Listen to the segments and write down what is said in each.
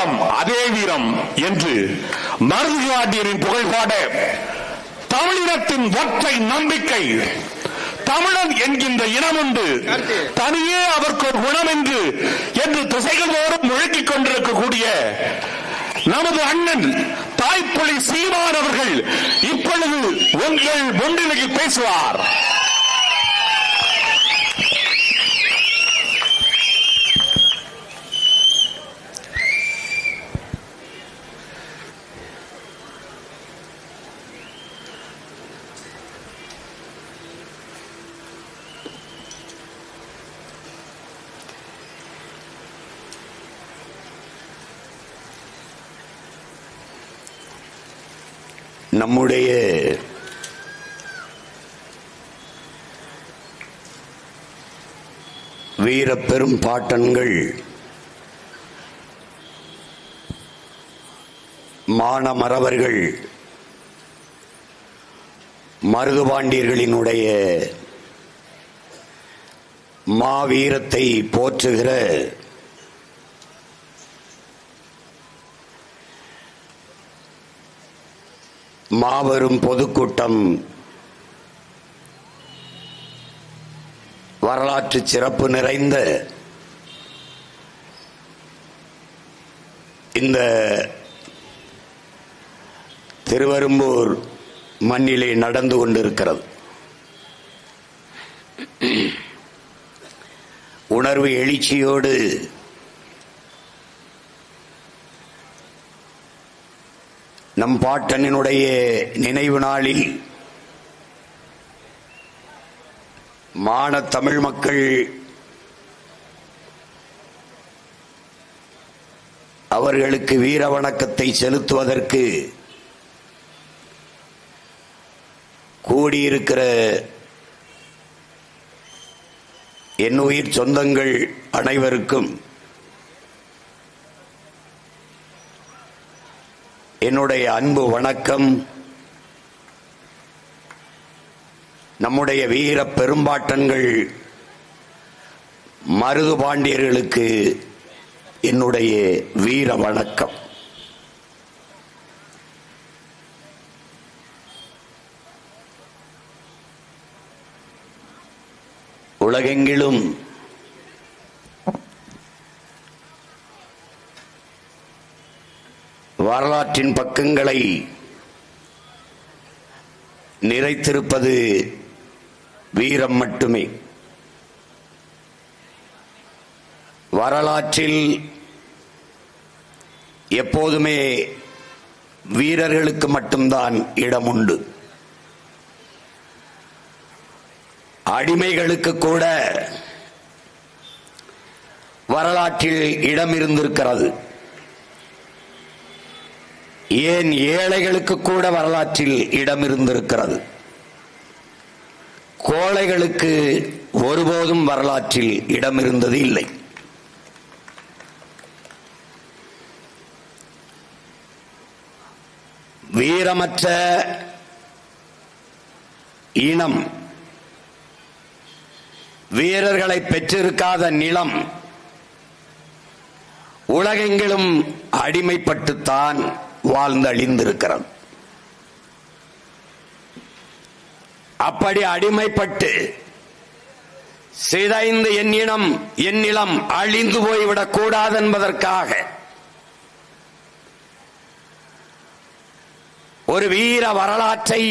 வீரம் அதே வீரம் என்று மருதுபாண்டியரின் புகழ்பாட தமிழினத்தின் ஒற்றை நம்பிக்கை தமிழன் என்கின்ற இனம் உண்டு, தனியே அவருக்கு ஒரு குணம் என்று திசைகள் தோறும் முழக்கிக் கொண்டிருக்கக்கூடிய நமது அண்ணன் தாய்ப்புலி சீமான் அவர்கள் இப்பொழுது உங்கள் முன்னிலையில் பேசுவார். நம்முடைய வீரப்பெரும் பாட்டன்கள் மானமறவர்கள் மருதுபாண்டியர்களினுடைய மாவீரத்தை போற்றுகிற மாபெரும் பொதுக்கூட்டம் வரலாற்று சிறப்பு நிறைந்த இந்த திருவெரும்பூர் மண்ணிலே நடந்து கொண்டிருக்கிறது. உணர்வு எழுச்சியோடு நம் பாட்டனினுடைய நினைவு நாளில் மானத் தமிழ் மக்கள் அவர்களுக்கு வீர வணக்கத்தை செலுத்துவதற்கு கூடியிருக்கிற என் உயிர் சொந்தங்கள் அனைவருக்கும் என்னுடைய அன்பு வணக்கம். நம்முடைய வீர பெரும்பாட்டன்கள் மருதுபாண்டியர்களுக்கு என்னுடைய வீர வணக்கம். உலகெங்கிலும் வரலாற்றின் பக்கங்களை நிறைத்திருப்பது வீரம் மட்டுமே. வரலாற்றில் எப்போதுமே வீரர்களுக்கு மட்டும்தான் இடம் உண்டு. அடிமைகளுக்கு கூட வரலாற்றில் இடம் இருந்திருக்கிறது. ஏன் ஏழைகளுக்கு கூட வரலாற்றில் இடம் இருந்திருக்கிறது. கோழைகளுக்கு ஒருபோதும் வரலாற்றில் இடம் இருந்தது இல்லை. வீரமற்ற இனம், வீரர்களை பெற்றிருக்காத நிலம் உலகெங்கிலும் அடிமைப்பட்டுத்தான் வாழ்ந்து அழிந்திருக்கிறது. அப்படி அடிமைப்பட்டு சிதைந்து என் நிலம் அழிந்து போய்விடக் கூடாது என்பதற்காக ஒரு வீர வரலாற்றை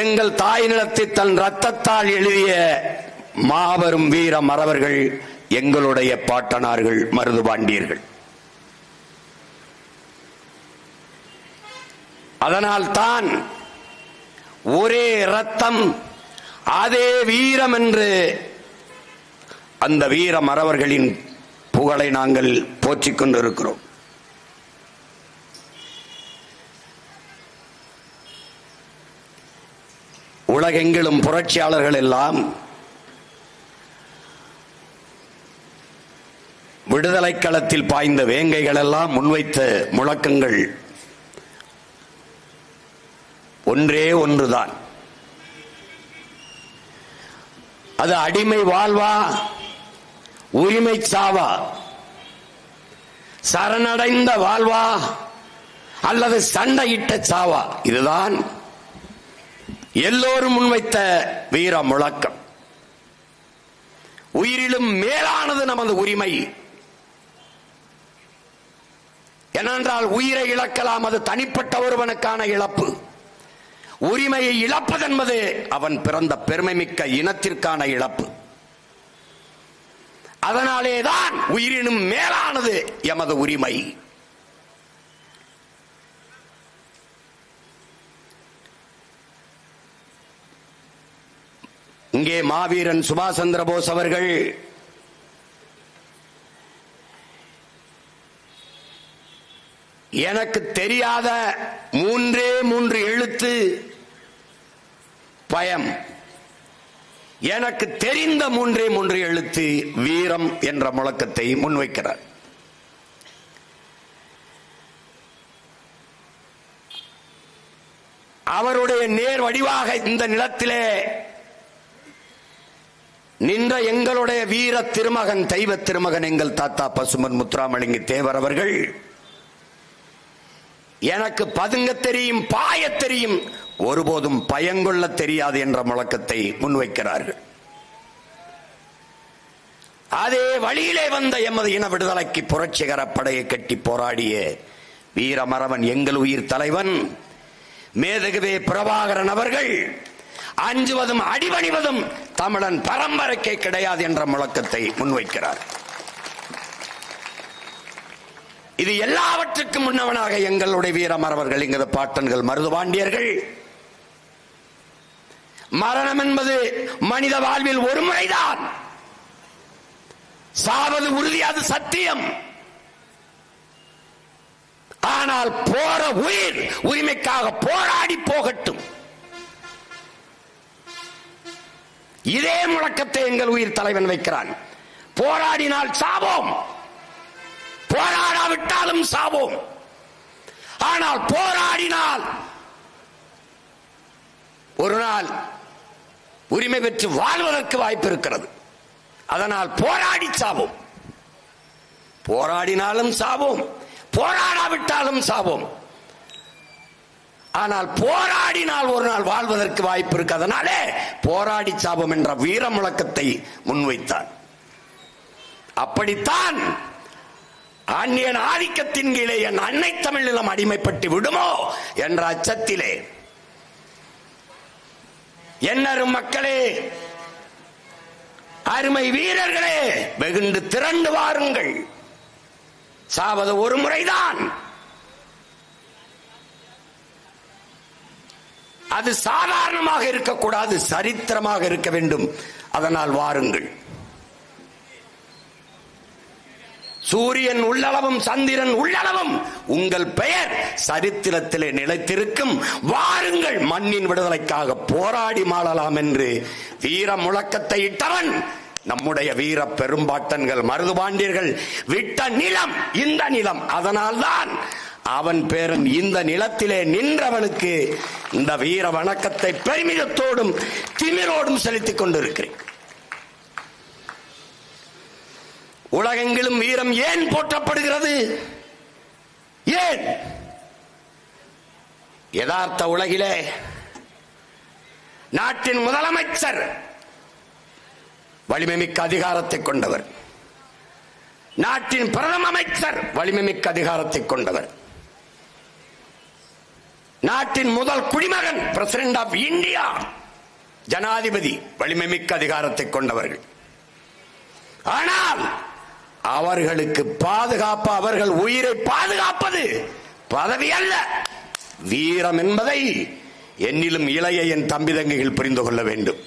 எங்கள் தாய் நிலத்தை தன் ரத்தத்தால் எழுதிய மாபெரும் வீர மறவர்கள் எங்களுடைய பாட்டனார்கள் மருதுபாண்டியர்கள். அதனால் தான் ஒரே ரத்தம் அதே வீரம் என்று அந்த வீர மறவர்களின் புகழை நாங்கள் போற்றிக் கொண்டிருக்கிறோம். உலகெங்கிலும் புரட்சியாளர்கள் எல்லாம் விடுதலை களத்தில் பாய்ந்த வேங்கைகள் எல்லாம் முன்வைத்த முழக்கங்கள் ஒன்றே ஒன்றுதான். அது அடிமை வாழ்வா உரிமை சாவா, சரணடைந்த வாழ்வா அல்லது சண்டையிட்ட சாவா? இதுதான் எல்லோரும் முன்வைத்த வீர முழக்கம். உயிரிலும் மேலானது நமது உரிமை. ஏனென்றால் உயிரை இழக்கலாம், அது தனிப்பட்ட ஒருவனுக்கான இழப்பு. உரிமையை இழப்பதென்பது அவன் பிறந்த பெருமைமிக்க இனத்திற்கான இழப்பு. அதனாலேதான் உயிரினும் மேலானது எமது உரிமை. இங்கே மாவீரன் சுபாஷ் சந்திர போஸ் அவர்கள் எனக்கு தெரியாத 3 எழுத்து பயம், எனக்கு தெரிந்த 3 எழுத்து வீரம் என்ற முழக்கத்தை முன்வைக்கிறார். அவருடைய நேர் வடிவாக இந்த நிலத்திலே நின்ற எங்களுடைய வீர திருமகன், தெய்வ திருமகன், எங்கள் தாத்தா பசுமன் முத்துராமலிங்க தேவர் அவர்கள் எனக்கு பதுங்க தெரியும், பாய தெரியும், ஒருபோதும் பயங்கொள்ள தெரியாது என்ற முழக்கத்தை முன்வைக்கிறார்கள். அதே வழியிலே வந்த எமது இன விடுதலைக்கு புரட்சிகர படையை கட்டி போராடிய வீரமறவன் எங்கள் உயிர் தலைவன் மேதகுவே பிரபாகரன் அவர்கள் அஞ்சுவதும் அடிபணிவதும் தமிழன் பரம்பரைக்கே கிடையாது என்ற முழக்கத்தை முன்வைக்கிறார். இது எல்லாவற்றுக்கும் முன்னவனாக எங்களுடைய வீரமறவர்கள், எங்களது பாட்டன்கள், மருதுபாண்டியர்கள், மரணம் என்பது மனித வாழ்வில் ஒரு முறைதான், சாவது உறுதி, அது சத்தியம். ஆனால் போற உயிர் உரிமைக்காக போராடி போகட்டும். இதே முழக்கத்தை எங்கள் உயிர் தலைவன் வைக்கிறான். போராடினால் சாவோம், போராடாவிட்டாலும் சாவோம். ஆனால் போராடினால் ஒரு நாள் உரிமை பெற்று வாழ்வதற்கு வாய்ப்பு இருக்கிறது. அதனால் போராடி சாவோம். போராடினாலும் சாவோம், போராடாவிட்டாலும் சாவோம். ஆனால் போராடினால் ஒரு நாள் வாழ்வதற்கு வாய்ப்பு இருக்கு. அதனாலே போராடி சாவோம் என்ற வீர முழக்கத்தை முன்வைத்தார். அப்படித்தான் அந்நியன் ஆதிக்கத்தின் கீழே என் அன்னை தமிழ் நிலம் அடிமைப்பட்டு விடுமோ என்ற அச்சத்திலே என்னரும் மக்களே, அருமை வீரர்களே, வெகுண்டு திரண்டு வாருங்கள். சாவது ஒரு முறைதான், அது சாதாரணமாக இருக்கக்கூடாது, சரித்திரமாக இருக்க வேண்டும். அதனால் வாருங்கள். சூரியன் உள்ளளவும் சந்திரன் உள்ளளவும் உங்கள் பெயர் சரித்திரத்திலே நிலைத்திருக்கும். வாருங்கள், மண்ணின் விடுதலைக்காக போராடி மாளலாம் என்று வீர முழக்கத்தை இட்டவன் நம்முடைய வீர பெரும்பாட்டன்கள், மருதுபாண்டியர்கள் விட்ட நிலம் இந்த நிலம். அதனால்தான் அவன் பேரன் இந்த நிலத்திலே நின்றவனுக்கு இந்த வீர வணக்கத்தை பெருமிதத்தோடும் திமிரோடும் செலுத்திக் கொண்டிருக்கிறேன். உலகெங்கிலும் வீரம் ஏன் போற்றப்படுகிறது? ஏன்? யதார்த்த உலகிலே நாட்டின் முதலமைச்சர் வலிமைமிக்க அதிகாரத்தை கொண்டவர், நாட்டின் பிரதம அமைச்சர் வலிமைமிக்க அதிகாரத்தை கொண்டவர், நாட்டின் முதல் குடிமகன் பிரசிடென்ட் ஆஃப் இந்தியா ஜனாதிபதி வலிமைமிக்க அதிகாரத்தை கொண்டவர்கள். ஆனால் அவர்களுக்கு பாதுகாப்பு, அவர்கள் உயிரை பாதுகாப்பது பதவி அல்ல, வீரம் என்பதை என்னிலும் இளைய என் தம்பி தங்கைகள் புரிந்து கொள்ள வேண்டும்.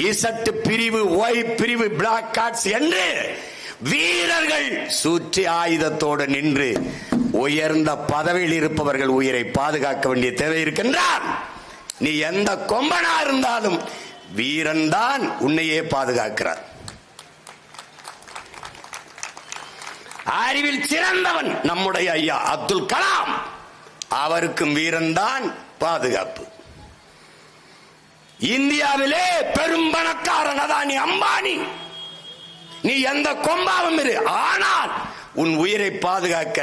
இசட்டு பிரிவு, ஒய் பிரிவு, பிளாக் கார்ட்ஸ் என்று வீரர்கள் சூற்றி ஆயுதத்தோடு நின்று உயர்ந்த பதவியில் இருப்பவர்கள் உயிரை பாதுகாக்க வேண்டிய தேவை இருக்கின்றார். நீ எந்த கொம்பனா இருந்தாலும் வீரன் தான் உன்னையே பாதுகாக்கிறார். அறிவில் சிறந்தவன் நம்முடைய ஐயா அப்துல் கலாம், அவருக்கும் வீரன் தான் பாதுகாப்பு. இந்தியாவிலே பெரும் பணக்காரன் அதானி அம்பானி, நீ எந்த கொம்பாவும் இரு, ஆனால் உன் உயிரை பாதுகாக்க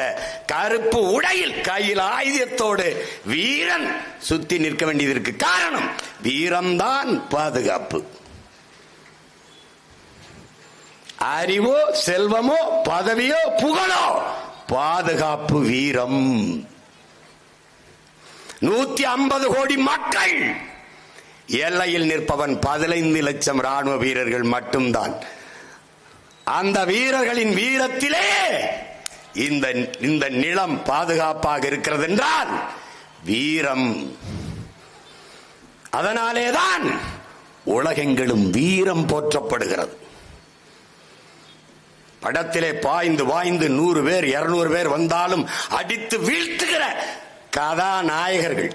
கருப்பு உடையில் கையில் ஆயுதத்தோடு வீரன் சுத்தி நிற்க வேண்டியதற்கு காரணம் வீரம்தான் பாதுகாப்பு. அறிவோ செல்வமோ பதவியோ புகழோ பாதுகாப்பு வீரம். 150 கோடி மக்கள் எல்லையில் நிற்பவன் 15 லட்சம் ராணுவ வீரர்கள் மட்டும்தான். அந்த வீரர்களின் வீரத்திலே இந்த நிலம் பாதுகாப்பாக இருக்கிறது என்றால் வீரம். அதனாலேதான் உலகெங்கிலும் வீரம் போற்றப்படுகிறது. படத்திலே பாய்ந்து வாய்ந்து 100 பேர் 200 பேர் வந்தாலும் அடித்து வீழ்த்துகிற கதாநாயகர்கள்,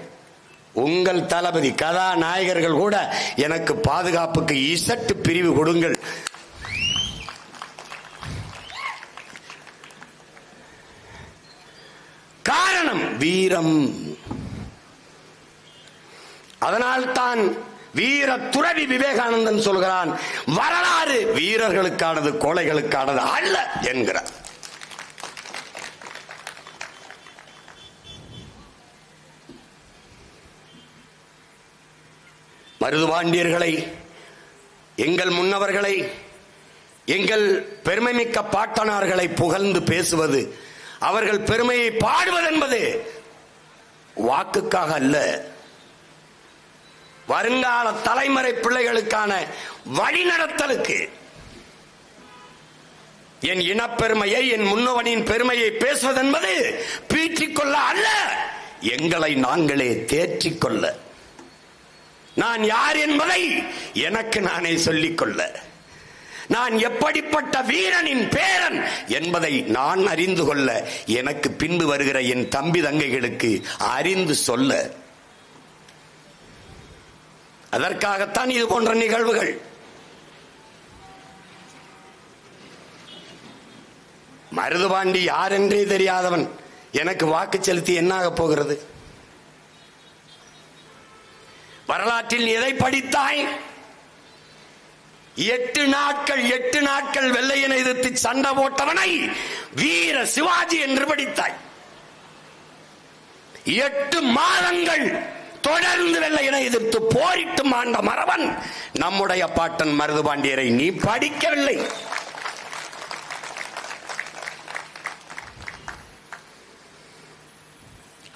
உங்கள் தளபதி கதாநாயகர்கள் கூட எனக்கு பாதுகாப்புக்கு இசட்டு பிரிவு கொடுங்கள், காரணம் வீரம். அதனால்தான் வீர துறவி விவேகானந்தன் சொல்கிறான், வரலாறு வீரர்களுக்கானது கோழைகளுக்கானது அல்ல என்கிறார். மருதுபாண்டியர்களை, எங்கள் முன்னவர்களை, எங்கள் பெருமைமிக்க பாட்டனார்களை புகழ்ந்து பேசுவது, அவர்கள் பெருமையை பாடுவது என்பது வாக்குக்காக அல்ல, வருங்கால தலைமுறை பிள்ளைகளுக்கான வழிநடத்தலுக்கு. என் இனப்பெருமையை, என் முன்னவனின் பெருமையை பேசுவது என்பது பீற்றிக்கொள்ள அல்ல, எங்களை நாங்களே தேற்றிக்கொள்ள, நான் யார் என்பதை எனக்கு நானே சொல்லிக்கொள்ள, நான் எப்படிப்பட்ட வீரனின் பேரன் என்பதை நான் அறிந்து கொள்ள, எனக்கு பின்பு வருகிற என் தம்பி தங்கைகளுக்கு அறிந்து சொல்ல. அதற்காகத்தான் இது போன்ற நிகழ்வுகள். மருதுபாண்டி யார் என்றே தெரியாதவன் எனக்கு வாக்கு செலுத்தி என்னாக போகிறது? வரலாற்றில் எதை படித்தாய்? 8 நாட்கள் வெள்ளையனை எதிர்த்து சண்டை போட்டவனை வீர சிவாஜி என்று படித்தாய். 8 மாதங்கள் தொடர்ந்து வெள்ளையனை எதிர்த்து போரிட்டு மாண்ட மறவன் நம்முடைய பாட்டன் மருதுபாண்டியரை நீ படிக்கவில்லை.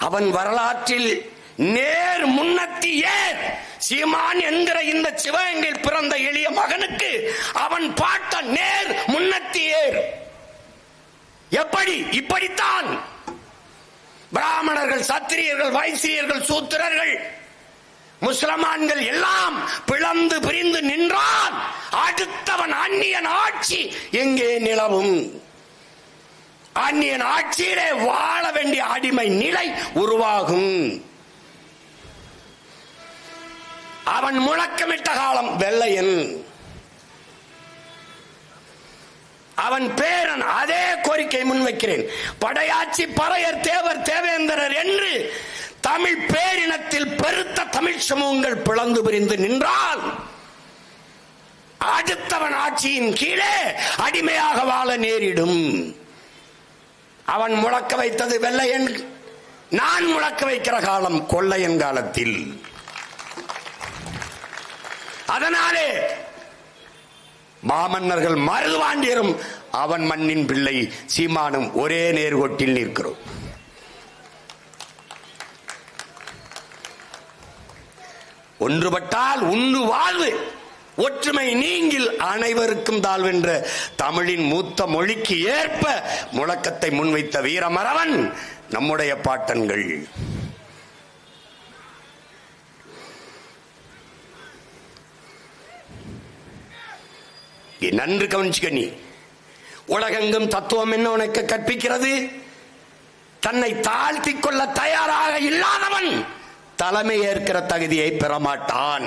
அவன் வரலாற்றில் நேர் முன்னத்தி ஏர் சீமான் என்கிற இந்த சிவகங்கையில் பிறந்த எளிய மகனுக்கு அவன் பாட்ட நேர் முன்னத்தி ஏர். எப்படி? இப்படித்தான் பிராமணர்கள், சத்திரியர்கள், வைசியர்கள், சூத்திரர்கள், முஸ்லிமான்கள் எல்லாம் பிளந்து பிரிந்து நின்றான். அடுத்தவன் அந்நியன் ஆட்சி எங்கே நிலவும்? அந்நியன் ஆட்சியிலே வாழ வேண்டிய அடிமை நிலை உருவாகும். அவன் முழக்கமிட்ட காலம் வெள்ளையன், அவன் பேரன். அதே கோரிக்கை முன்வைக்கிறேன். படையாட்சி பறையர் தேவர் தேவேந்திரர் என்று தமிழ் பேரினத்தில் பெருத்த தமிழ் சமூகங்கள் பிளந்து பிரிந்து நின்றால் அடுத்தவன் ஆட்சியின் கீழே அடிமையாக வாழ நேரிடும். அவன் முழக்க வைத்தது வெள்ளையன், நான் முழக்க வைக்கிற காலம் கொள்ளையன் காலத்தில். அதனாலே மாமன்னர்கள் மருதுபாண்டியரும் அவன் மண்ணின் பிள்ளை சீமானும் ஒரே நேர்கோட்டில் நிற்கிறோம். ஒன்றுபட்டால் உண்டு வாழ்வு, ஒற்றுமை நீங்கில் அனைவருக்கும் தாழ்வென்ற தமிழின் மூத்த மொழிக்கு ஏற்ப முழக்கத்தை முன்வைத்த வீரமறவன் நம்முடைய பாட்டன்கள். நன்று கவனிச்சுக்க. நீ உலகெங்கும் தத்துவம் என்ன உனக்கு கற்பிக்கிறது? தன்னை தாழ்த்தி கொள்ள தயாராக இல்லாதவன் தலைமை ஏற்கிற தகுதியை பெறமாட்டான்.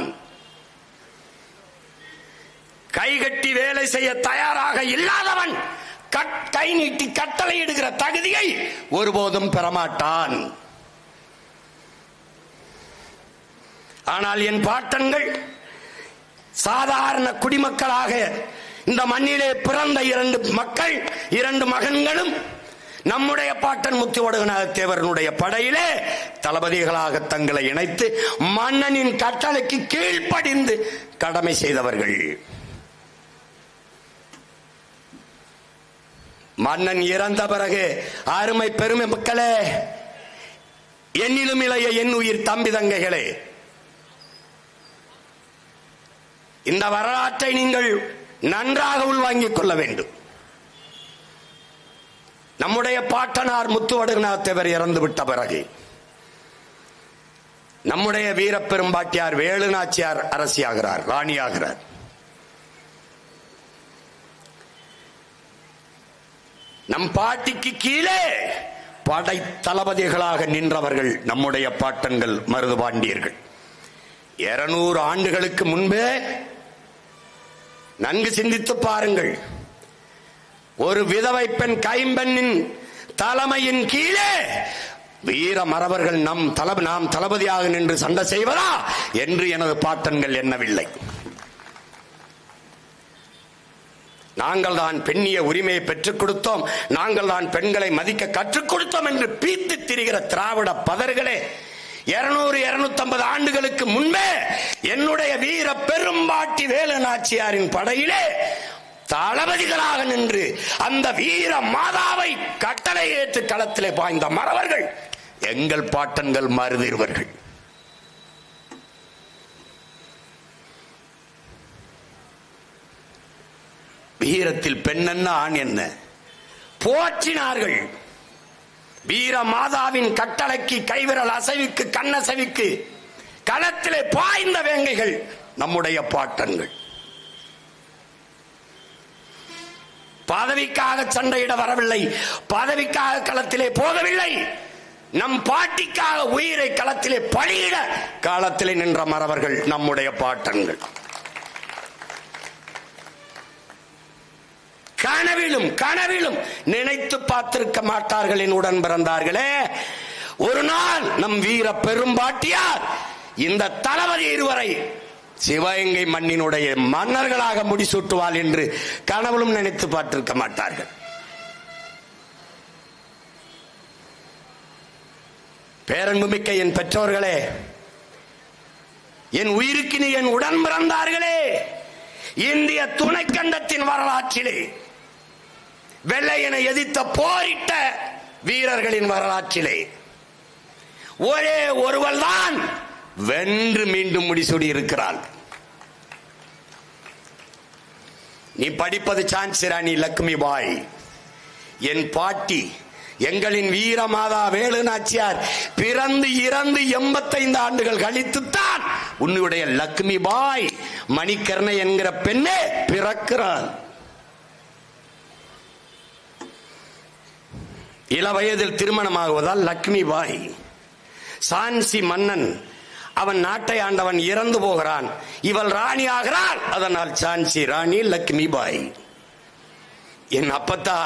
கைகட்டி வேலை செய்ய தயாராக இல்லாதவன் கை நீட்டி கட்டளை இடுகிற தகுதியை ஒருபோதும் பெறமாட்டான். ஆனால் என் பாட்டன்கள் சாதாரண குடிமக்களாக இந்த மண்ணிலே பிறந்த 2 மக்கள், 2 மகன்களும் நம்முடைய பாட்டன் முத்துவடுகநாத தேவரனுடைய படையிலே தளபதிகளாக தங்களை இணைத்து மன்னனின் கட்டளைக்கு கீழ்ப்படிந்து கடமை செய்தவர்கள். மன்னன் இறந்த பிறகு அருமை பெருமை மக்களே, என்னிலும் இளைய என் உயிர் தம்பி தங்கைகளே, இந்த வரலாற்றை நீங்கள் நன்றாக உள்வாங்கிக் கொள்ள வேண்டும். நம்முடைய பாட்டனார் முத்துவடுகநாத தேவர் இறந்து விட்ட பிறகு நம்முடைய வீரப்பெரும்பாட்டியார் வேலுநாச்சியார் அரசியாகிறார், ராணியாகிறார். நம் பாட்டிக்கு கீழே படை தளபதிகளாக நின்றவர்கள் நம்முடைய பாட்டன்கள் மருதுபாண்டியர்கள். 200 ஆண்டுகளுக்கு முன்பே நன்கு சிந்தித்து பாருங்கள், ஒரு விதவை பெண் கைம்பெண்ணின் தலைமையின் கீழே வீர மறவர்கள் நாம் தளபதியாக நின்று சண்டை செய்வதா என்று எனது பாட்டன்கள் எண்ணவில்லை. நாங்கள் தான் பெண்ணிய உரிமையை பெற்றுக் கொடுத்தோம், நாங்கள் தான் பெண்களை மதிக்க கற்றுக் கொடுத்தோம் என்று பீத்து திரிகிற திராவிட பதர்களே, 200-250 ஆண்டுகளுக்கு முன்பே என்னுடைய வீர பெரும்பாட்டி வேலுநாச்சியாரின் படையிலே தளபதிகளாக நின்று அந்த வீர மாதாவை கட்டளை ஏற்று களத்திலே பாய்ந்த மறவர்கள் எங்கள் பாட்டன்கள் மருதிருவர்கள். வீரத்தில் பெண் என்ன ஆண் என்ன போற்றினார்கள். வீர மாதாவின் கட்டளைக்கு கைவிரல் அசைவுக்கு கண்ணசைவுக்கு களத்திலே பாய்ந்த வேங்கைகள் நம்முடைய பாட்டன்கள். பதவிக்காக சண்டையிட வரவில்லை, பதவிக்காக களத்திலே போகவில்லை, நம் பாட்டிக்காக உயிரை களத்திலே பலியிட களத்திலே நின்ற மறவர்கள் நம்முடைய பாட்டன்கள். கனவிலும் நினைத்து பார்த்திருக்க மாட்டார்கள் என் உடன் பிறந்தார்களே. ஒரு நாள் நம் வீர பெரும்பாட்டியார் இந்த தளபதி இருவரை சிவகங்கை மண்ணினுடைய மன்னர்களாக முடிசூட்டுவாள் என்று கனவிலும் நினைத்து பார்த்திருக்க மாட்டார்கள். பேரன்புமிக்க என் பெற்றோர்களே, என் உயிருக்கு நீ என் உடன் பிறந்தார்களே, இந்திய துணைக்கண்டத்தின் வரலாற்றிலே வெள்ளையனை எதிர்த்த போரிட்ட வீரர்களின் வரலாற்றிலே ஒரே ஒருவள் தான் வென்று மீண்டும் முடிசூடி இருக்கிறாள். நீ படிப்பது சான்சி ராணி லட்சுமி பாய். என் பாட்டி எங்களின் வீரமாதா வேலுநாச்சியார் பிறந்து இறந்து 85 ஆண்டுகள் கழித்துத்தான் உன்னுடைய லட்சுமி பாய் மணிக்கர்ணை என்கிற பெண்ணே பிறக்கிறாள். இள வயதில் திருமணமாகுவதால் லட்சுமி பாய். சான்சி மன்னன் அவன் நாட்டை ஆண்டவன் இறந்து போகிறான், இவள் ராணி ஆகிறாள், அதனால் சான்சி ராணி லட்சுமி பாய். என் அப்பத்தா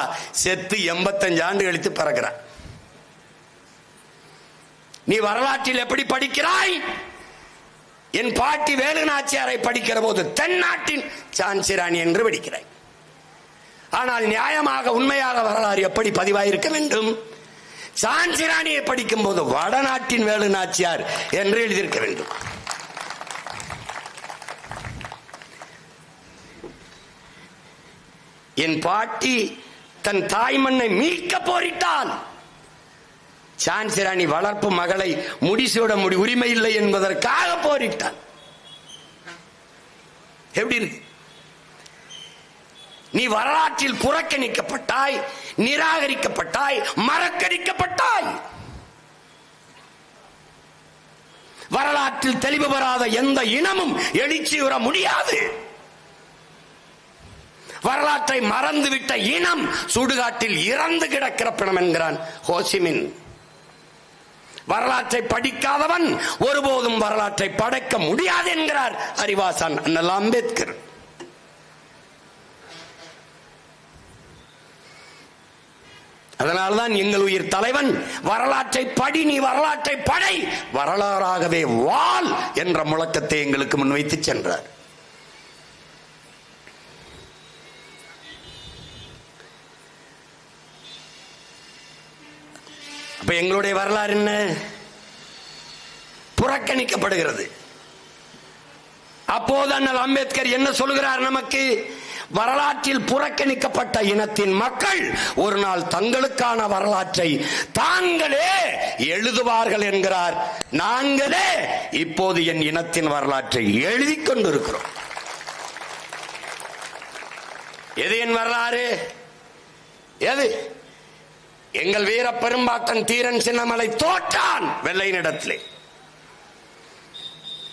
செத்து 85 ஆண்டு கழித்து பிறக்கிறான். நீ வரலாற்றில் எப்படி படிக்கிறாய்? என் பாட்டி வேலுநாச்சியாரை படிக்கிற போது தென்னாட்டின் சான்சி ராணி என்று படிக்கிறாய். ஆனால் நியாயமாக உண்மையாக வரலாறு எப்படி பதிவாயிருக்க வேண்டும்? சான்சி ராணியை படிக்கும் போது வடநாட்டின் வேலுநாச்சியார் என்று எழுதியிருக்க வேண்டும். என் பாட்டி தன் தாய் மண்ணை மீட்க போரிட்டால் சான்சி ராணி வளர்ப்பு மகளை முடிசூட உரிமை இல்லை என்பதற்காக போரிட்டாள். எப்படி இருக்கு? நீ வரலாற்றில் புறக்கணிக்கப்பட்டாய், நிராகரிக்கப்பட்டாய், மறக்கடிக்கப்பட்டாய். வரலாற்றில் தெளிவு பெறாத எந்த இனமும் எழுச்சியுற முடியாது. வரலாற்றை மறந்துவிட்ட இனம் சுடுகாட்டில் இறந்து கிடக்கிற பிணம் என்கிறான் ஹோசிமின். வரலாற்றை படிக்காதவன் ஒருபோதும் வரலாற்றை படைக்க முடியாது என்கிறார் அறிவாசான் அண்ணல் அம்பேத்கர். அதனால்தான் எங்கள் உயிர் தலைவன் வரலாற்றை படி, நீ வரலாற்றை படை, வரலாறாகவே வாழ் என்ற முழக்கத்தை எங்களுக்கு முன்வைத்து சென்றார். அப்ப எங்களுடைய வரலாறு என்ன? புறக்கணிக்கப்படுகிறது. அப்போது அண்ணல் அம்பேத்கர் என்ன சொல்கிறார் நமக்கு? வரலாற்றில் புறக்கணிக்கப்பட்ட இனத்தின் மக்கள் ஒரு நாள் தங்களுக்கான வரலாற்றை தாங்களே எழுதுவார்கள் என்கிறார். நாங்களே இப்போது என் இனத்தின் வரலாற்றை எழுதி கொண்டிருக்கிறோம். எது என் வரலாறு? எது? எங்கள் வீர பெரும்பாட்டன் தீரன் சின்னமலை தோற்றான் வெள்ளையனிடத்திலே.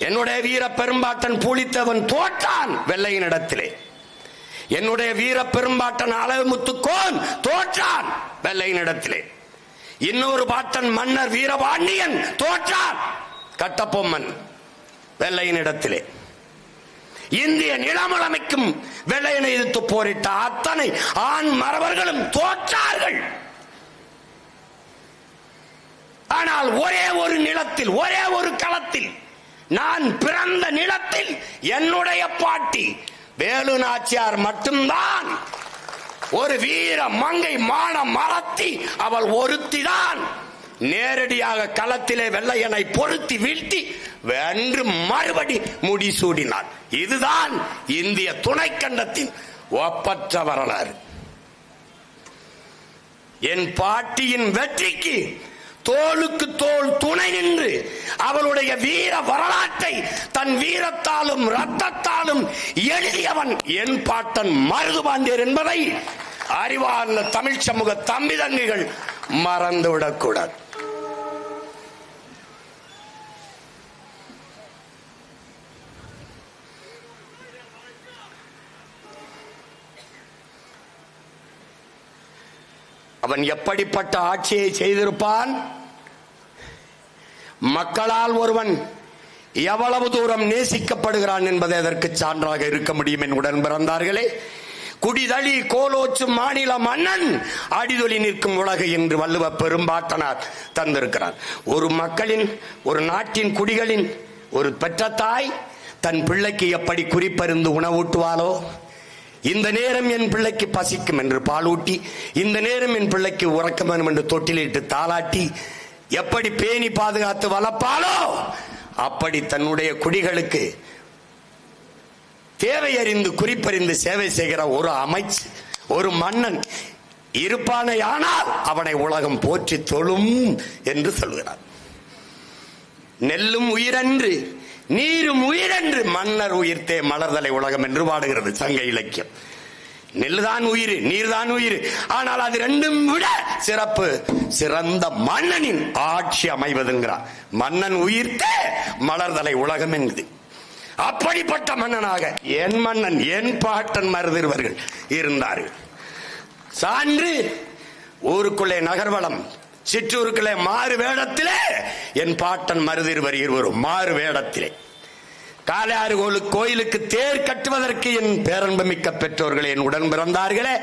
என்னுடைய வீர பெரும்பாட்டன் பூலித்தேவன் தோற்றான் வெள்ளையனிடத்திலே. என்னுடைய வீர பெரும்பாட்டன் அழகுமுத்துக்கோன் தோற்றான் வெள்ளையனிடத்திலே. இன்னொரு பாட்டன் மன்னர் வீரபாண்டியன் தோற்றான் கட்டபொம்மன் வெள்ளையனிடத்திலே. இந்திய நிலமமைக்கும் வெள்ளையனை எதிர்த்து போரிட்ட அத்தனை ஆண் மறவர்களும் தோற்றார்கள். ஆனால் ஒரே ஒரு நிலத்தில், ஒரே ஒரு களத்தில், நான் பிறந்த நிலத்தில் என்னுடைய பாட்டி வேலு நாச்சியார் மட்டும்தான் ஒரு வீர மங்கை மான மரத்தி, அவள் ஒருத்திதான் நேரடியாக களத்திலே வெள்ளையனை பொருத்தி வீழ்த்தி வென்று மறுபடி முடிசூடினார். இதுதான் இந்திய துணைக்கண்டத்தின் ஒப்பற்ற வரலாறு. என் பாட்டியின் வெற்றிக்கு தோளுக்கு தோள் துணை நின்று அவளுடைய வீர வரலாற்றை தன் வீரத்தாலும் ரத்தத்தாலும் எழுதியவன் என் பாட்டன் மருதுபாண்டியர் என்பதை அறிவார்ந்த தமிழ் சமூக தம்பி தங்கைகள் மறந்துவிடக் கூடாது. அவன் எப்படிப்பட்ட ஆட்சியை செய்திருப்பான்? மக்களால் ஒருவன் எவ்வளவு தூரம் நேசிக்கப்படுகிறான் என்பதை அதற்கு சான்றாக இருக்க முடியும். என் உடன் பிறந்தார்களே, குடிதளி கோலோச்சு மாநில மன்னன் அடிதொலி நிற்கும் உலகு என்று வள்ளுவ பெரும்பாட்டனார் தந்திருக்கிறார். ஒரு மக்களின், ஒரு நாட்டின் குடிகளின் ஒரு பெற்ற தாய் தன் பிள்ளைக்கு எப்படி குறிப்பறிந்து உணவூட்டுவாளோ, இந்த நேரம் என் பிள்ளைக்கு பசிக்கும் என்று பாலூட்டி, இந்த நேரம் என் பிள்ளைக்கு உறக்கம் வேணும் என்று தொட்டிலிட்டு தாளாட்டி எப்படி பேணி பாதுகாத்து வளர்ப்பாலோ, அப்படி தன்னுடைய குடிகளுக்கு தேவையறிந்து குறிப்பறிந்து சேவை செய்கிற ஒரு அமைச்சு, ஒரு மன்னன் இருப்பானே, ஆனால் அவனை உலகம் போற்றி தொழும் என்று சொல்கிறார். நெல்லும் உயிரன்று நீரும் உயிரென்று மன்னர் உயிர்த்தே மலர்தலை உலகம் என்று பாடுகிறது சங்க இலக்கியம். நெல்லுதான் உயிர், நீர்தான் உயிர், ஆனால் அது ரெண்டும் விட சிறப்பு சிறந்த மன்னனின் ஆட்சி அமைவதுங்கிறார். மன்னன் உயிர்த்தே மலர்தலை உலகம் என்கிறது. அப்படிப்பட்ட மன்னனாக என் மன்னன், என் பாட்டன் மருதிருவர்கள் இருந்தார்கள். சான்று ஊருக்குள்ளே நகர்வளம், சிற்றூருக்குள்ளே மாறு வேடத்திலே என் பாட்டன் மருதிருவர் இருவரும் மாறு வேடத்திலே காளையாறு கோயிலுக்கு தேர் கட்டுவதற்கு என் பேரன்புமிக்க பெற்றோர்கள், என் உடன் பிறந்தார்களே,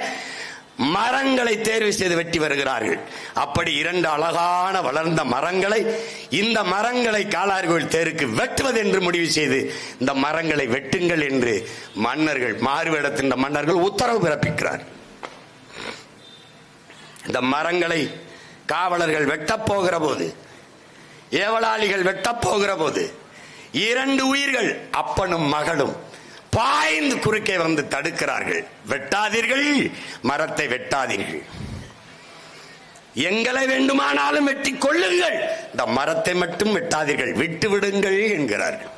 மரங்களை தேர்வு செய்து வெட்டி வருகிறார்கள். அப்படி இரண்டு அழகான வளர்ந்த மரங்களை, இந்த மரங்களை காளையாறு கோயில் தேருக்கு வெட்டுவது என்று முடிவு செய்து இந்த மரங்களை வெட்டுங்கள் என்று மன்னர்கள், மாறுவேடத்தின் மன்னர்கள் உத்தரவு பிறப்பிக்கிறார். இந்த மரங்களை காவலர்கள் வெட்டப் போகிற போது, ஏவலாளிகள் வெட்டப் போகிற போது, இரண்டு உயிர்கள் அப்பனும் மகளும் பாய்ந்து குறுக்கே வந்து தடுக்கிறார்கள். வெட்டாதீர்கள், மரத்தை வெட்டாதீர்கள், எங்களை வேண்டுமானாலும் வெட்டி கொள்ளுங்கள், இந்த மரத்தை மட்டும் வெட்டாதீர்கள், விட்டு விடுங்கள் என்கிறார்கள்.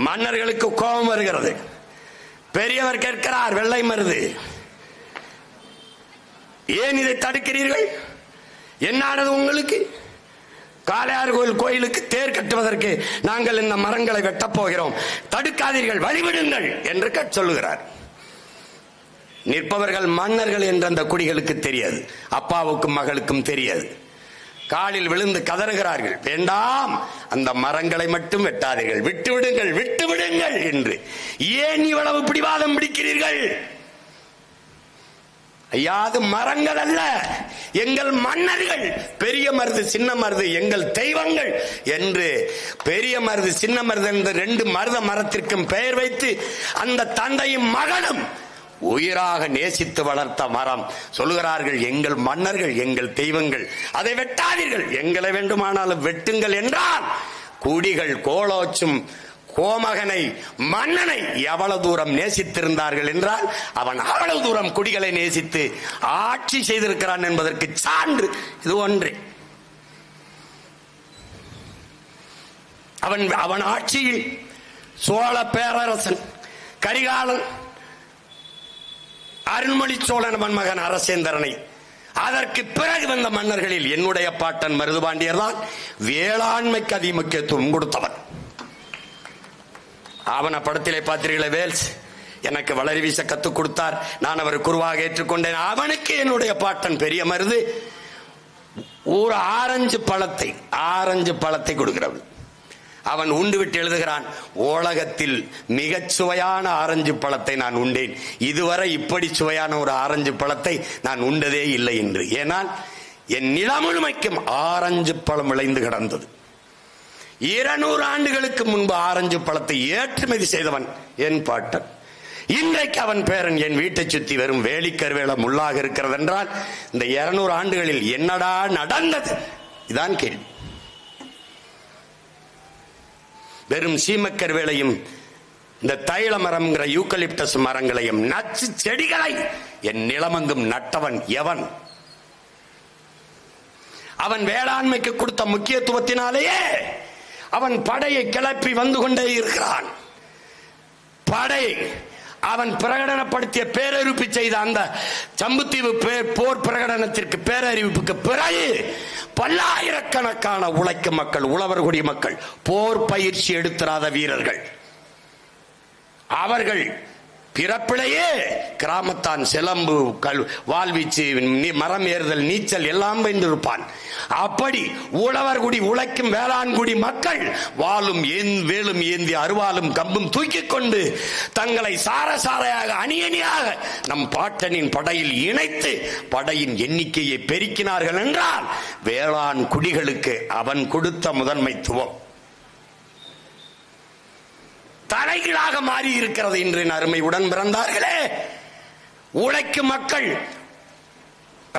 மன்னர்களுக்கு கோபம் வருகிறது. பெரியவர் கேட்கிறார், வெள்ளை மருது, ஏன் இதை தடுக்கிறீர்கள்? என்னானது உங்களுக்கு? காளையாறு கோயிலுக்கு தேர் கட்டுவதற்கு நாங்கள் இந்த மரங்களை வெட்டப் போகிறோம், தடுக்காதீர்கள், வழிவிடுங்கள் என்று சொல்லுகிறார். நிற்பவர்கள் மன்னர்கள் என்ற அந்த குடிகளுக்கு தெரியாது, அப்பாவுக்கும் மகளுக்கும் தெரியாது. காலில் விழுந்து கதறுகிறார்கள், வேண்டாம், அந்த மரங்களை மட்டும் வெட்டாதீர்கள், விட்டு விடுங்கள், விட்டு விடுங்கள் என்று. ஏன் இவ்வளவு பிடிவாதம் பிடிக்கிறீர்கள்? ஐயாது மரங்கள் அல்ல, எங்கள் மன்னர்கள், பெரிய மருது சின்ன மருது எங்கள் தெய்வங்கள் என்று பெரிய மருது சின்ன மருது என்ற ரெண்டு மருத மரத்திற்கும் பெயர் வைத்து அந்த தந்தையும் மகனும் உயிராக நேசித்து வளர்த்த மரம். சொல்லுகிறார்கள், எங்கள் மன்னர்கள், எங்கள் தெய்வங்கள், அதை வெட்டாதீர்கள், எங்களை வேண்டுமானாலும் வெட்டுங்கள் என்றால் குடிகள் கோலோச்சும் கோமகனை, மன்னனை எவ்வளவு தூரம் நேசித்திருந்தார்கள் என்றால் அவன் அவ்வளவு தூரம் குடிகளை நேசித்து ஆட்சி செய்திருக்கிறான் என்பதற்கு சான்று இது ஒன்றே. அவன் ஆட்சியில் சோழ பேரரசன் கரிகாலன், அருண்மொழி சோழன் மகன் அரசேந்திரனை, அதற்கு பிறகு வந்த மன்னர்களில் என்னுடைய பாட்டன் மருதுபாண்டியர் தான் வேளாண்மைக்கு அதிக முக்கியத்துவம் கொடுத்தவன். ஆவண படத்திலே பார்த்தீர்களே, வேல்ஸ் எனக்கு வளரி வீச கத்துக் கொடுத்தார், நான் அவர் குருவாக ஏற்றுக்கொண்டேன். அவனுக்கு என்னுடைய பாட்டன் பெரிய மருது ஒரு ஆரஞ்சு பழத்தை கொடுக்கிறது. அவன் உண்டு விட்டு எழுதுகிறான், உலகத்தில் மிகச் சுவையான ஆரஞ்சு பழத்தை நான் உண்டேன், இதுவரை இப்படி சுவையான ஒரு ஆரஞ்சு பழத்தை நான் உண்டதே இல்லை என்று. ஏனால் என் நிலம் முழுமைக்கும் ஆரஞ்சு பழம் விளைந்து கிடந்தது. 200 ஆண்டுகளுக்கு முன்பு ஆரஞ்சு பழத்தை ஏற்றுமதி செய்தவன் என் பாட்டன். இன்றைக்கு அவன் பேரன் என் வீட்டை சுத்தி வெறும் வேலிக்கருவேல முள்ளாக இருக்கிறது என்றால் இந்த 200 ஆண்டுகளில் என்னடா நடந்தது? இதான் கேள்வி. வெறும் சீமக்கருவேலையும் இந்த தைல மரம்ங்கிற யூக்கலிப்டஸ் மரங்களையும் நச்சு செடிகளை என் நிலமங்கும் நட்டவன் எவன்? அவன் வேளாண்மைக்கு கொடுத்த முக்கியத்துவத்தினாலேயே அவன் படையை கிளப்பி வந்து கொண்டே இருக்கிறான். படை அவன் பிரகடனப்படுத்திய பேரறிவிப்பு செய்த அந்த சம்புத்தீவு போர் பிரகடனத்திற்கு பேரறிவிப்புக்கு பிறகு பல்லாயிரக்கணக்கான உழைக்கும் மக்கள், உழவர்குடி மக்கள், போர் பயிற்சி எடுத்திராத வீரர்கள், அவர்கள் பிறப்பிலேயே கிராமத்தான் சிலம்பு, வாழ்வீச்சு, மரம் ஏறுதல், நீச்சல் எல்லாம் வென்றிருப்பான். அப்படி உழவர்குடி உழைக்கும் வேளாண்குடி மக்கள் வாளும் வேலும் ஏந்தி அருவாலும் கம்பும் தூக்கிக் கொண்டு தங்களை சாரசாரையாக அணியணியாக நம் பாட்டனின் படையில் இணைத்து படையின் எண்ணிக்கையை பெருக்கினார்கள் என்றால் வேளாண் குடிகளுக்கு அவன் கொடுத்த முதன்மைத்துவம் தலைகீழாக மாறி இருக்கிறது. இன்று அருமை உடன் பிறந்தார்களே, உழைக்கும் மக்கள்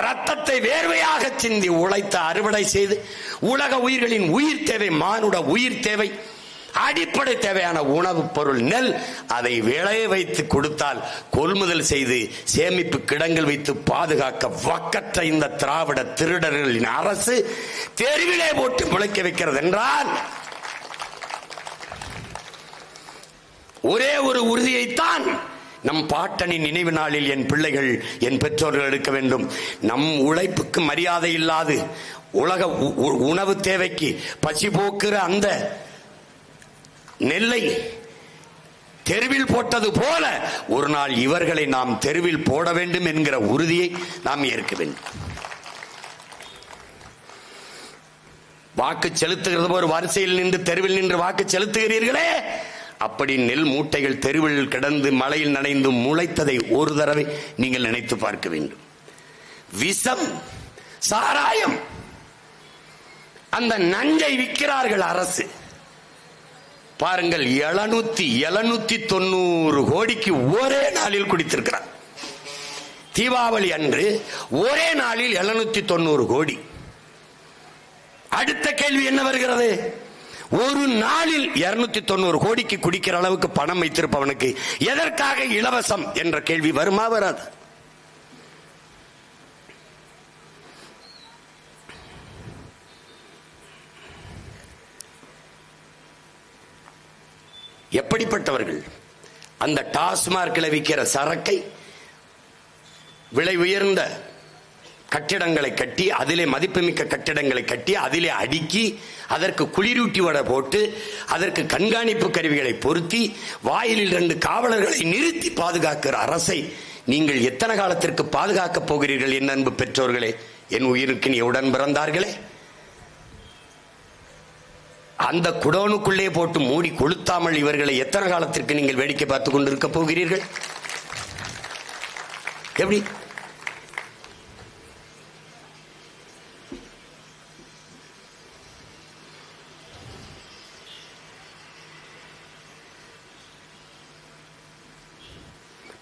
ரத்தத்தை வேர்வையாக சிந்தி உழைத்த அறுவடை செய்து உலக உயிர்களின் உயிர் தேவை, மானுட உயிர் தேவை, அடிப்படை தேவையான உணவுப் பொருள் நெல், அதை விளைய வைத்து கொடுத்தால் கொள்முதல் செய்து சேமிப்பு கிடங்கில் வைத்து பாதுகாக்க வக்கற்ற இந்த திராவிட திருடர்களின் அரசு தெருவிலே போட்டு முளைக்க வைக்கிறது என்றால் ஒரே ஒரு உறுதியைத்தான் நம் பாட்டனின் நினைவு நாளில் என் பிள்ளைகள், என் பெற்றோர்கள் எடுக்க வேண்டும். நம் உழைப்புக்கு மரியாதை இல்லாது உலக உணவு தேவைக்கு பசி போக்குற அந்த நெல்லை தெருவில் போட்டது போல ஒரு நாள் இவர்களை நாம் தெருவில் போட வேண்டும் என்கிற உறுதியை நாம் ஏற்க வேண்டும். வாக்கு செலுத்துகிறது ஒரு வரிசையில் நின்று தெருவில் நின்று வாக்கு செலுத்துகிறீர்களே, அப்படி நெல் மூட்டைகள் தெருவில் கிடந்து மழையில் நனைந்து முளைத்ததை ஒரு தடவை நீங்கள் நினைத்து பார்க்க வேண்டும். விஷம், சாராயம், அந்த நஞ்சை விற்கிறார்கள் அரசு. பாருங்கள், 790 கோடிக்கு ஒரே நாளில் குடித்திருக்கிறார். தீபாவளி அன்று ஒரே நாளில் 790 கோடி. அடுத்த கேள்வி என்ன வருகிறது? ஒரு நாளில் 290 கோடிக்கு குடிக்கிற அளவுக்கு பணம் வைத்திருப்பவனுக்கு எதற்காக இலவசம் என்ற கேள்வி வருமா? வராது. எப்படிப்பட்டவர்கள்? அந்த டாஸ்மார்க்கில் விற்கிற சரக்கை விலை உயர்ந்த கட்டிடங்களை கட்டி, அதிலே மதிப்புமிக்க கட்டிடங்களை கட்டி, அதிலே அடுக்கி, அதற்கு குளிரூட்டி வடை போட்டு, அதற்கு கண்காணிப்பு கருவிகளை பொருத்தி, வாயிலில் 2 காவலர்களை நிறுத்தி பாதுகாக்கிற அரசை நீங்கள் எத்தனை காலத்திற்கு பாதுகாக்கப் போகிறீர்கள்? என் அன்பு பெற்றோர்களே, என் உயிருக்கு நீ உடன் பிறந்தார்களே, அந்த குடோனுக்குள்ளே போட்டு மூடி கொளுத்தாமல் இவர்களை எத்தனை காலத்திற்கு நீங்கள் வேடிக்கை பார்த்துக் கொண்டிருக்க போகிறீர்கள்? எப்படி?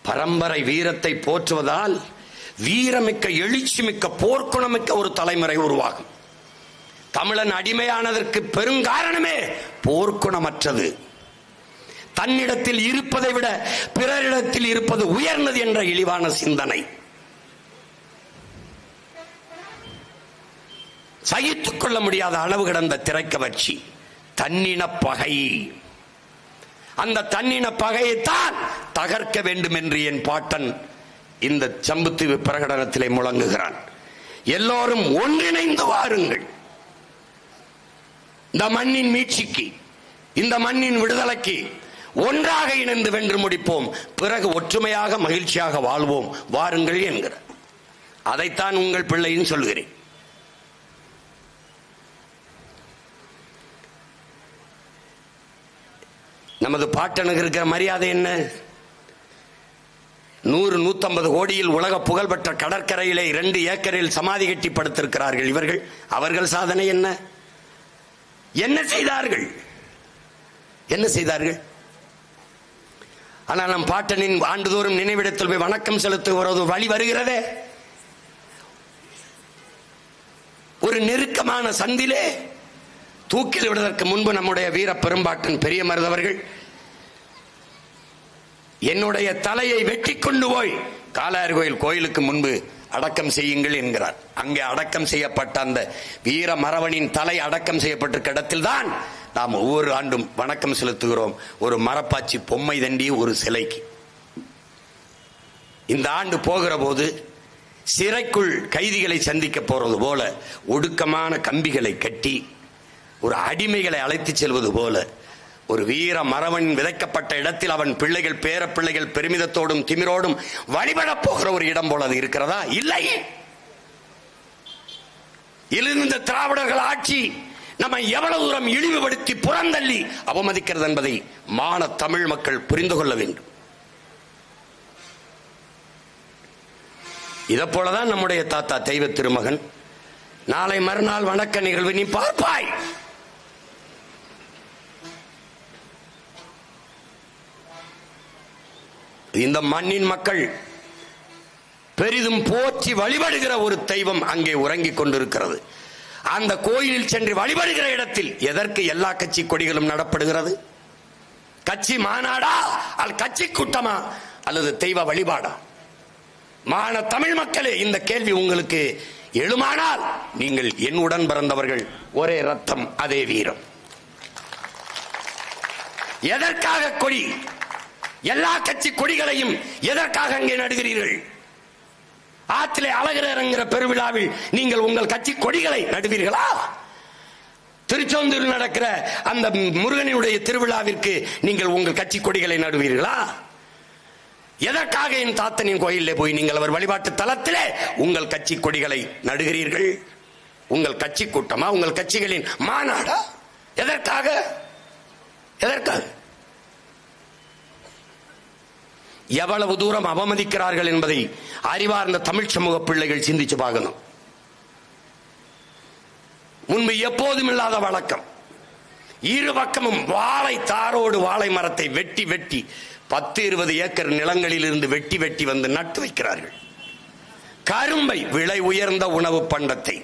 பரம்பரை வீரத்தை போற்றுவதால் வீரமிக்க எழுச்சிமிக்க போர்க்குணமிக்க ஒரு தலைமுறை உருவாகும். தமிழன் அடிமையானதற்கு பெருங்காரணமே போர்க்குணமற்றது. தன்னிடத்தில் இருப்பதை விட பிறரிடத்தில் இருப்பது உயர்ந்தது என்ற இழிவான சிந்தனை. சகித்துக் கொள்ள முடியாத அளவு கிடந்த திரைக்கவர்ச்சி, தன்னின பகை. அந்த தன்னின பகையைத்தான் தகர்க்க வேண்டும் என்று என் பாட்டன் இந்த சம்புத்தீவு பிரகடனத்திலே முழங்குகிறான். எல்லோரும் ஒன்றிணைந்து வாருங்கள். இந்த மண்ணின் மீட்சிக்கு, இந்த மண்ணின் விடுதலைக்கு ஒன்றாக இணைந்து வென்று முடிப்போம். பிறகு ஒற்றுமையாக மகிழ்ச்சியாக வாழ்வோம், வாருங்கள் என்கிறார். அதைத்தான் உங்கள் பிள்ளையும் சொல்கிறேன். நமது பாட்டனுக்கு இருக்கிற மரியாதை என்ன? 100-150 கோடியில் உலக புகழ்பெற்ற கடற்கரையிலே 2 ஏக்கரில் சமாதி கட்டி படுத்திருக்கிறார்கள் இவர்கள். அவர்கள் சாதனை என்ன? என்ன செய்தார்கள்? என்ன செய்தார்கள்? ஆனால் நம் பாட்டனின் ஆண்டுதோறும் நினைவிடத்தில் போய் வணக்கம் செலுத்துவது வழி வருகிறதே. ஒரு நெருக்கமான சந்திலே தூக்கில் விடுவதற்கு முன்பு நம்முடைய வீர பெரும்பாட்டன் பெரிய மருதவர்கள் என்னுடைய தலையை வெட்டி கொண்டு போய் காளையார் கோயிலுக்கு முன்பு அடக்கம் செய்யுங்கள் என்கிறார். அங்கே அடக்கம் செய்யப்பட்ட அந்த வீர மறவனின் தலை அடக்கம் செய்யப்பட்டிருக்க இடத்தில் தான் நாம் ஒவ்வொரு ஆண்டும் வணக்கம் செலுத்துகிறோம். ஒரு மரப்பாச்சி பொம்மை தண்டி ஒரு சிலைக்கு. இந்த ஆண்டு போகிற போது சிறைக்குள் கைதிகளை சந்திக்க போறது போல ஒடுக்கமான கம்பிகளை கட்டி ஒரு அடிமைகளை அழைத்து செல்வது போல ஒரு வீர மறவன் விதைக்கப்பட்ட இடத்தில் அவன் பிள்ளைகள் பேர பிள்ளைகள் பெருமிதத்தோடும் திமிரோடும் வழிபடப் போகிற ஒரு இடம் போல அது இருக்கிறதா? இல்லை. இருந்த திராவிடர்கள் ஆட்சி நம்மை எவ்வளவு தூரம் இழிவுபடுத்தி புறந்தள்ளி அவமதிக்கிறது என்பதை மான தமிழ் மக்கள் புரிந்து கொள்ள வேண்டும். இதை போலதான் நம்முடைய தாத்தா தெய்வ திருமகன் நாளை மறுநாள் வணக்க நிகழ்வு நீ பார்ப்பாய். இந்த மண்ணின் மக்கள் பெரிதும் போற்றி வழிபடுகிற ஒரு தெய்வம் அங்கே உறங்கிக் கொண்டிருக்கிறது. அந்த கோயிலில் சென்று வழிபடுகிற இடத்தில் எதற்கு எல்லா கட்சி கொடிகளும் நடப்படுகிறது? கட்சி மாநாடா, அல்லது கட்சி கூட்டமா, அல்லது தெய்வ வழிபாடா? மான தமிழ் மக்களே, இந்த கேள்வி உங்களுக்கு எழுமானால் நீங்கள் என்னுடன் பிறந்தவர்கள், ஒரே ரத்தம் அதே வீரம். எதற்காக கொடி? எல்லா கட்சி கொடிகளையும் எதற்காக அங்கே நடுகிறீர்கள்? ஆற்றிலே அழகர் பெருவிழாவில் நீங்கள் உங்கள் கட்சி கொடிகளை நடுவீர்களா? திருச்செந்தூரில் நடக்கிற அந்த முருகனுடைய திருவிழாவிற்கு நீங்கள் உங்கள் கட்சி கொடிகளை நடுவீர்களா? எதற்காக என் தாத்தனின் கோயிலே போய் நீங்கள் அவர் வழிபாட்டு தலத்திலே உங்கள் கட்சி கொடிகளை நடுகிறீர்கள்? உங்கள் கட்சி கூட்டமா, உங்கள் கட்சிகளின் மாநாடா? எதற்காக? எதற்காக? எவ்வளவு தூரம் அவமதிக்கிறார்கள் என்பதை அறிவார்ந்த தமிழ் சமூக பிள்ளைகள் சிந்திச்சு பார்க்கணும். முன்பு எப்போதும் இல்லாத வழக்கம், இரு பக்கமும் வாழை தாரோடு வாழை மரத்தை வெட்டி வெட்டி 10-20 ஏக்கர் நிலங்களில் இருந்து வெட்டி வெட்டி வந்து நட்டு வைக்கிறார்கள். கரும்பை, விலை உயர்ந்த உணவு பண்டத்தை,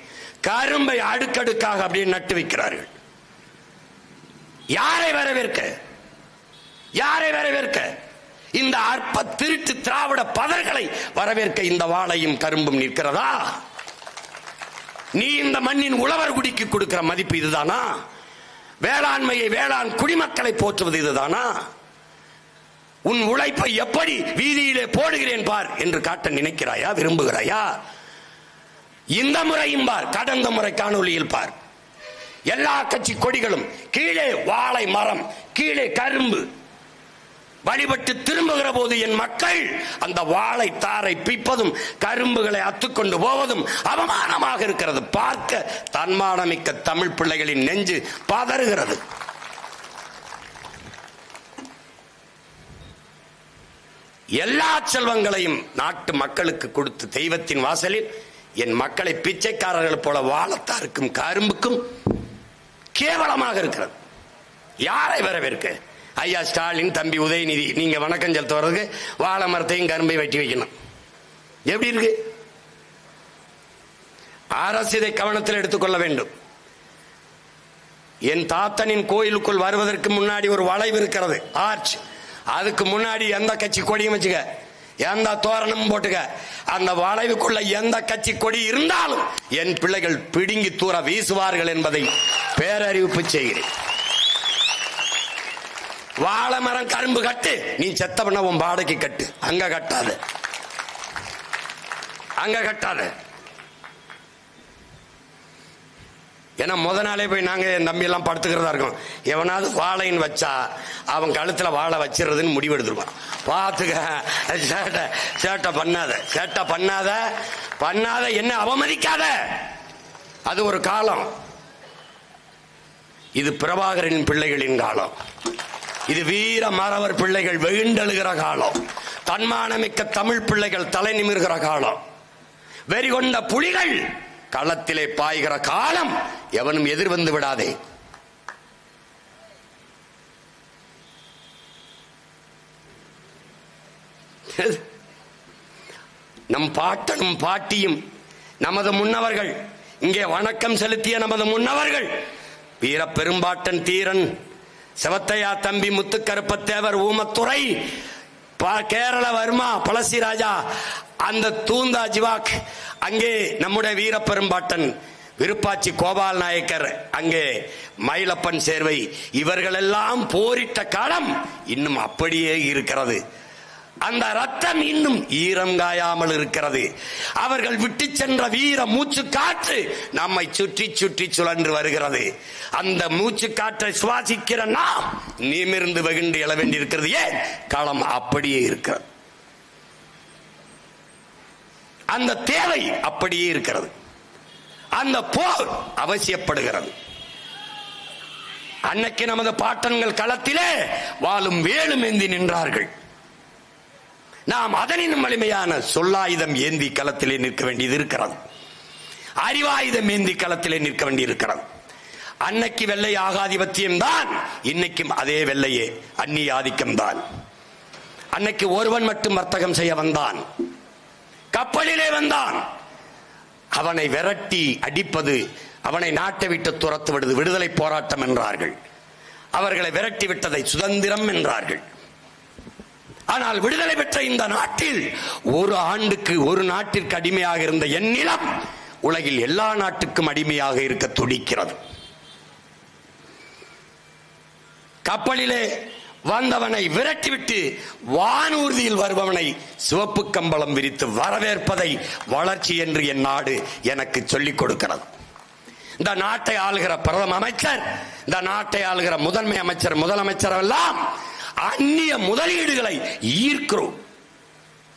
கரும்பை அடுக்கடுக்காக அப்படியே நட்டு வைக்கிறார்கள். யாரை வரவேற்க? யாரை வரவேற்க? இந்த அற்ப திருட்டு திராவிட பதர்களை வரவேற்க இந்த வாழையும் கரும்பும் நிற்கிறதா? நீ இந்த மண்ணின் உழவர் குடிக்கு கொடுக்கிற மதிப்பு இதுதானா? வேளாண்மையை, வேளாண் குடிமக்களை போற்றுவது இதுதானா? உன் உழைப்பை எப்படி வீதியிலே போடுகிறேன் பார் என்று காட்ட நினைக்கிறாயா, விரும்புகிறாயா? இந்த முறையும் பார், கடந்த முறை காணொலியில் பார், எல்லா கட்சி கொடிகளும் கீழே வாழை மரம், கீழே கரும்பு. வழிபட்டு திரும்புகிற போது என் மக்கள் அந்த வாழை தாரை பிப்பதும் கரும்புகளை அத்துக்கொண்டு போவதும் அவமானமாக இருக்கிறது. பார்க்க தன்மானமிக்க தமிழ் பிள்ளைகளின் நெஞ்சு பதறுகிறது. எல்லா செல்வங்களையும் நாட்டு மக்களுக்கு கொடுத்து தெய்வத்தின் வாசலில் என் மக்களை பிச்சைக்காரர்கள் போல வாழத்தாருக்கும் கரும்புக்கும் கேவலமாக இருக்கிறது. யாரை வரவேற்க? ஐயா ஸ்டாலின், தம்பி உதயநிதி, நீங்க வணக்கம் செலுத்த வர்றதுக்கு வாழை மரத்தையும் கரும்பை வெட்டி வைக்கணும். எப்படி இருக்கு? அரசு இதை கவனத்தில் எடுத்துக்கொள்ள வேண்டும். என் தாத்தனின் கோயிலுக்குள் வருவதற்கு முன்னாடி ஒரு வளைவு இருக்கிறது, ஆர்ச். அதுக்கு முன்னாடி எந்த கட்சி கொடியும் வச்சுக்க, எந்த தோரணமும் போட்டுக்க, அந்த வளைவுக்குள்ள எந்த கட்சி கொடி இருந்தாலும் என் பிள்ளைகள் பிடுங்கி தூர வீசுவார்கள் என்பதை பேரறிவிப்பு செய்கிறேன். வாழை மரம் கரும்பு கட்டு, நீ செத்த பண்ண உன் பாடைக்கு கட்டு, அங்க கட்டாத, அங்க கட்டாத. ஏன்னா முத நாளே போய் நாங்க என் தம்பி எல்லாம் படுத்துக்கிறதா இருக்கோம். எவனாவது வாழைன்னு வச்சா அவன் கழுத்துல வாழை வச்சிருதுன்னு முடிவு எடுத்துருவான். பாத்துக்க, சேட்டை பண்ணாத, சேட்டை பண்ணாத, பண்ணாத, என்ன அவமதிக்காத. அது ஒரு காலம். இது பிரபாகரனின் பிள்ளைகளின் காலம். இது வீர மறவர் பிள்ளைகள் வெகுண்டெழுகிற காலம். தன்மானமிக்க தமிழ் பிள்ளைகள் தலை நிமிர்கிற காலம். வெறிகொண்ட புலிகள் களத்திலே பாய்கிற காலம். எவனும் எதிர்வந்து விடாதே. நம் பாட்டனும் பாட்டியும் நமது முன்னவர்கள், இங்கே வணக்கம் செலுத்திய நமது முன்னவர்கள், வீர பெரும்பாட்டன் தீரன் சிவத்தையா தம்பி முத்துக்கருப்பத்தேவர் ஊமத்துறை, கேரள வர்மா பழசிராஜா, அந்த தூந்தா ஜிவாக், அங்கே நம்முடைய வீரப்பெரும்பாட்டன் விருப்பாச்சி கோபால் நாயக்கர், அங்கே மயிலப்பன் சேர்வை, இவர்களெல்லாம் போரிட்ட காலம் இன்னும் அப்படியே இருக்கிறது. அந்த ரத்தம் இன்னும் ஈரம் காயாமல் இருக்கிறது. அவர்கள் விட்டு சென்ற வீர மூச்சு காற்று நம்மை சுற்றி சுற்றி சுழன்று வருகிறது. அந்த மூச்சு காற்றை சுவாசிக்கிற நாம் நிமிர்ந்து வெகுண்டு எழ வேண்டியிருக்கிறது. ஏன்? களம் அப்படியே இருக்கிறது. அந்த தேவை அப்படியே இருக்கிறது. அந்த போர் அவசியப்படுகிறது. அன்னைக்கு நமது பாட்டன்கள் களத்திலே வாளும் வேலும் ஏந்தி நின்றார்கள். நாம் அதனின் வலிமையான சொல்லாயுதம் ஏந்தி களத்திலே நிற்க வேண்டியது இருக்கிறது. அறிவாயுதம் ஏந்தி களத்திலே நிற்க வேண்டியிருக்கிறது. அன்னைக்கு வெள்ளை ஆகாதிபத்தியம் தான், இன்னைக்கும் அதே வெள்ளையே அந்நிய ஆதிக்கம் தான். அன்னைக்கு ஒருவன் மட்டும் வர்த்தகம் செய்ய வந்தான், கப்பலிலே வந்தான். அவனை விரட்டி அடிப்பது, அவனை நாட்டை விட்டு துரத்துவிடுவது விடுதலை போராட்டம் என்றார்கள். அவர்களை விரட்டி விட்டதை சுதந்திரம் என்றார்கள். ஆனால் விடுதலை பெற்ற இந்த நாட்டில் ஒரு ஆண்டுக்கு ஒரு நாட்டிற்கு அடிமையாக இருந்த என் நிலம் உலகில் எல்லா நாட்டுக்கும் அடிமையாக இருக்க துடிக்கிறது. கப்பலிலே வந்தவனை விரட்டிவிட்டு வானூர்தியில் வருபவனை சிவப்பு கம்பளம் விரித்து வரவேற்பதை வளர்ச்சி என்று என் நாடு எனக்கு சொல்லிக் கொடுக்கிறது. இந்த நாட்டை ஆளுகிற பிரதம அமைச்சர், இந்த நாட்டை ஆளுகிற முதன்மை அமைச்சர், முதலமைச்சர் எல்லாம் அந்நிய முதலீடுகளை ஈர்க்கிறோம்,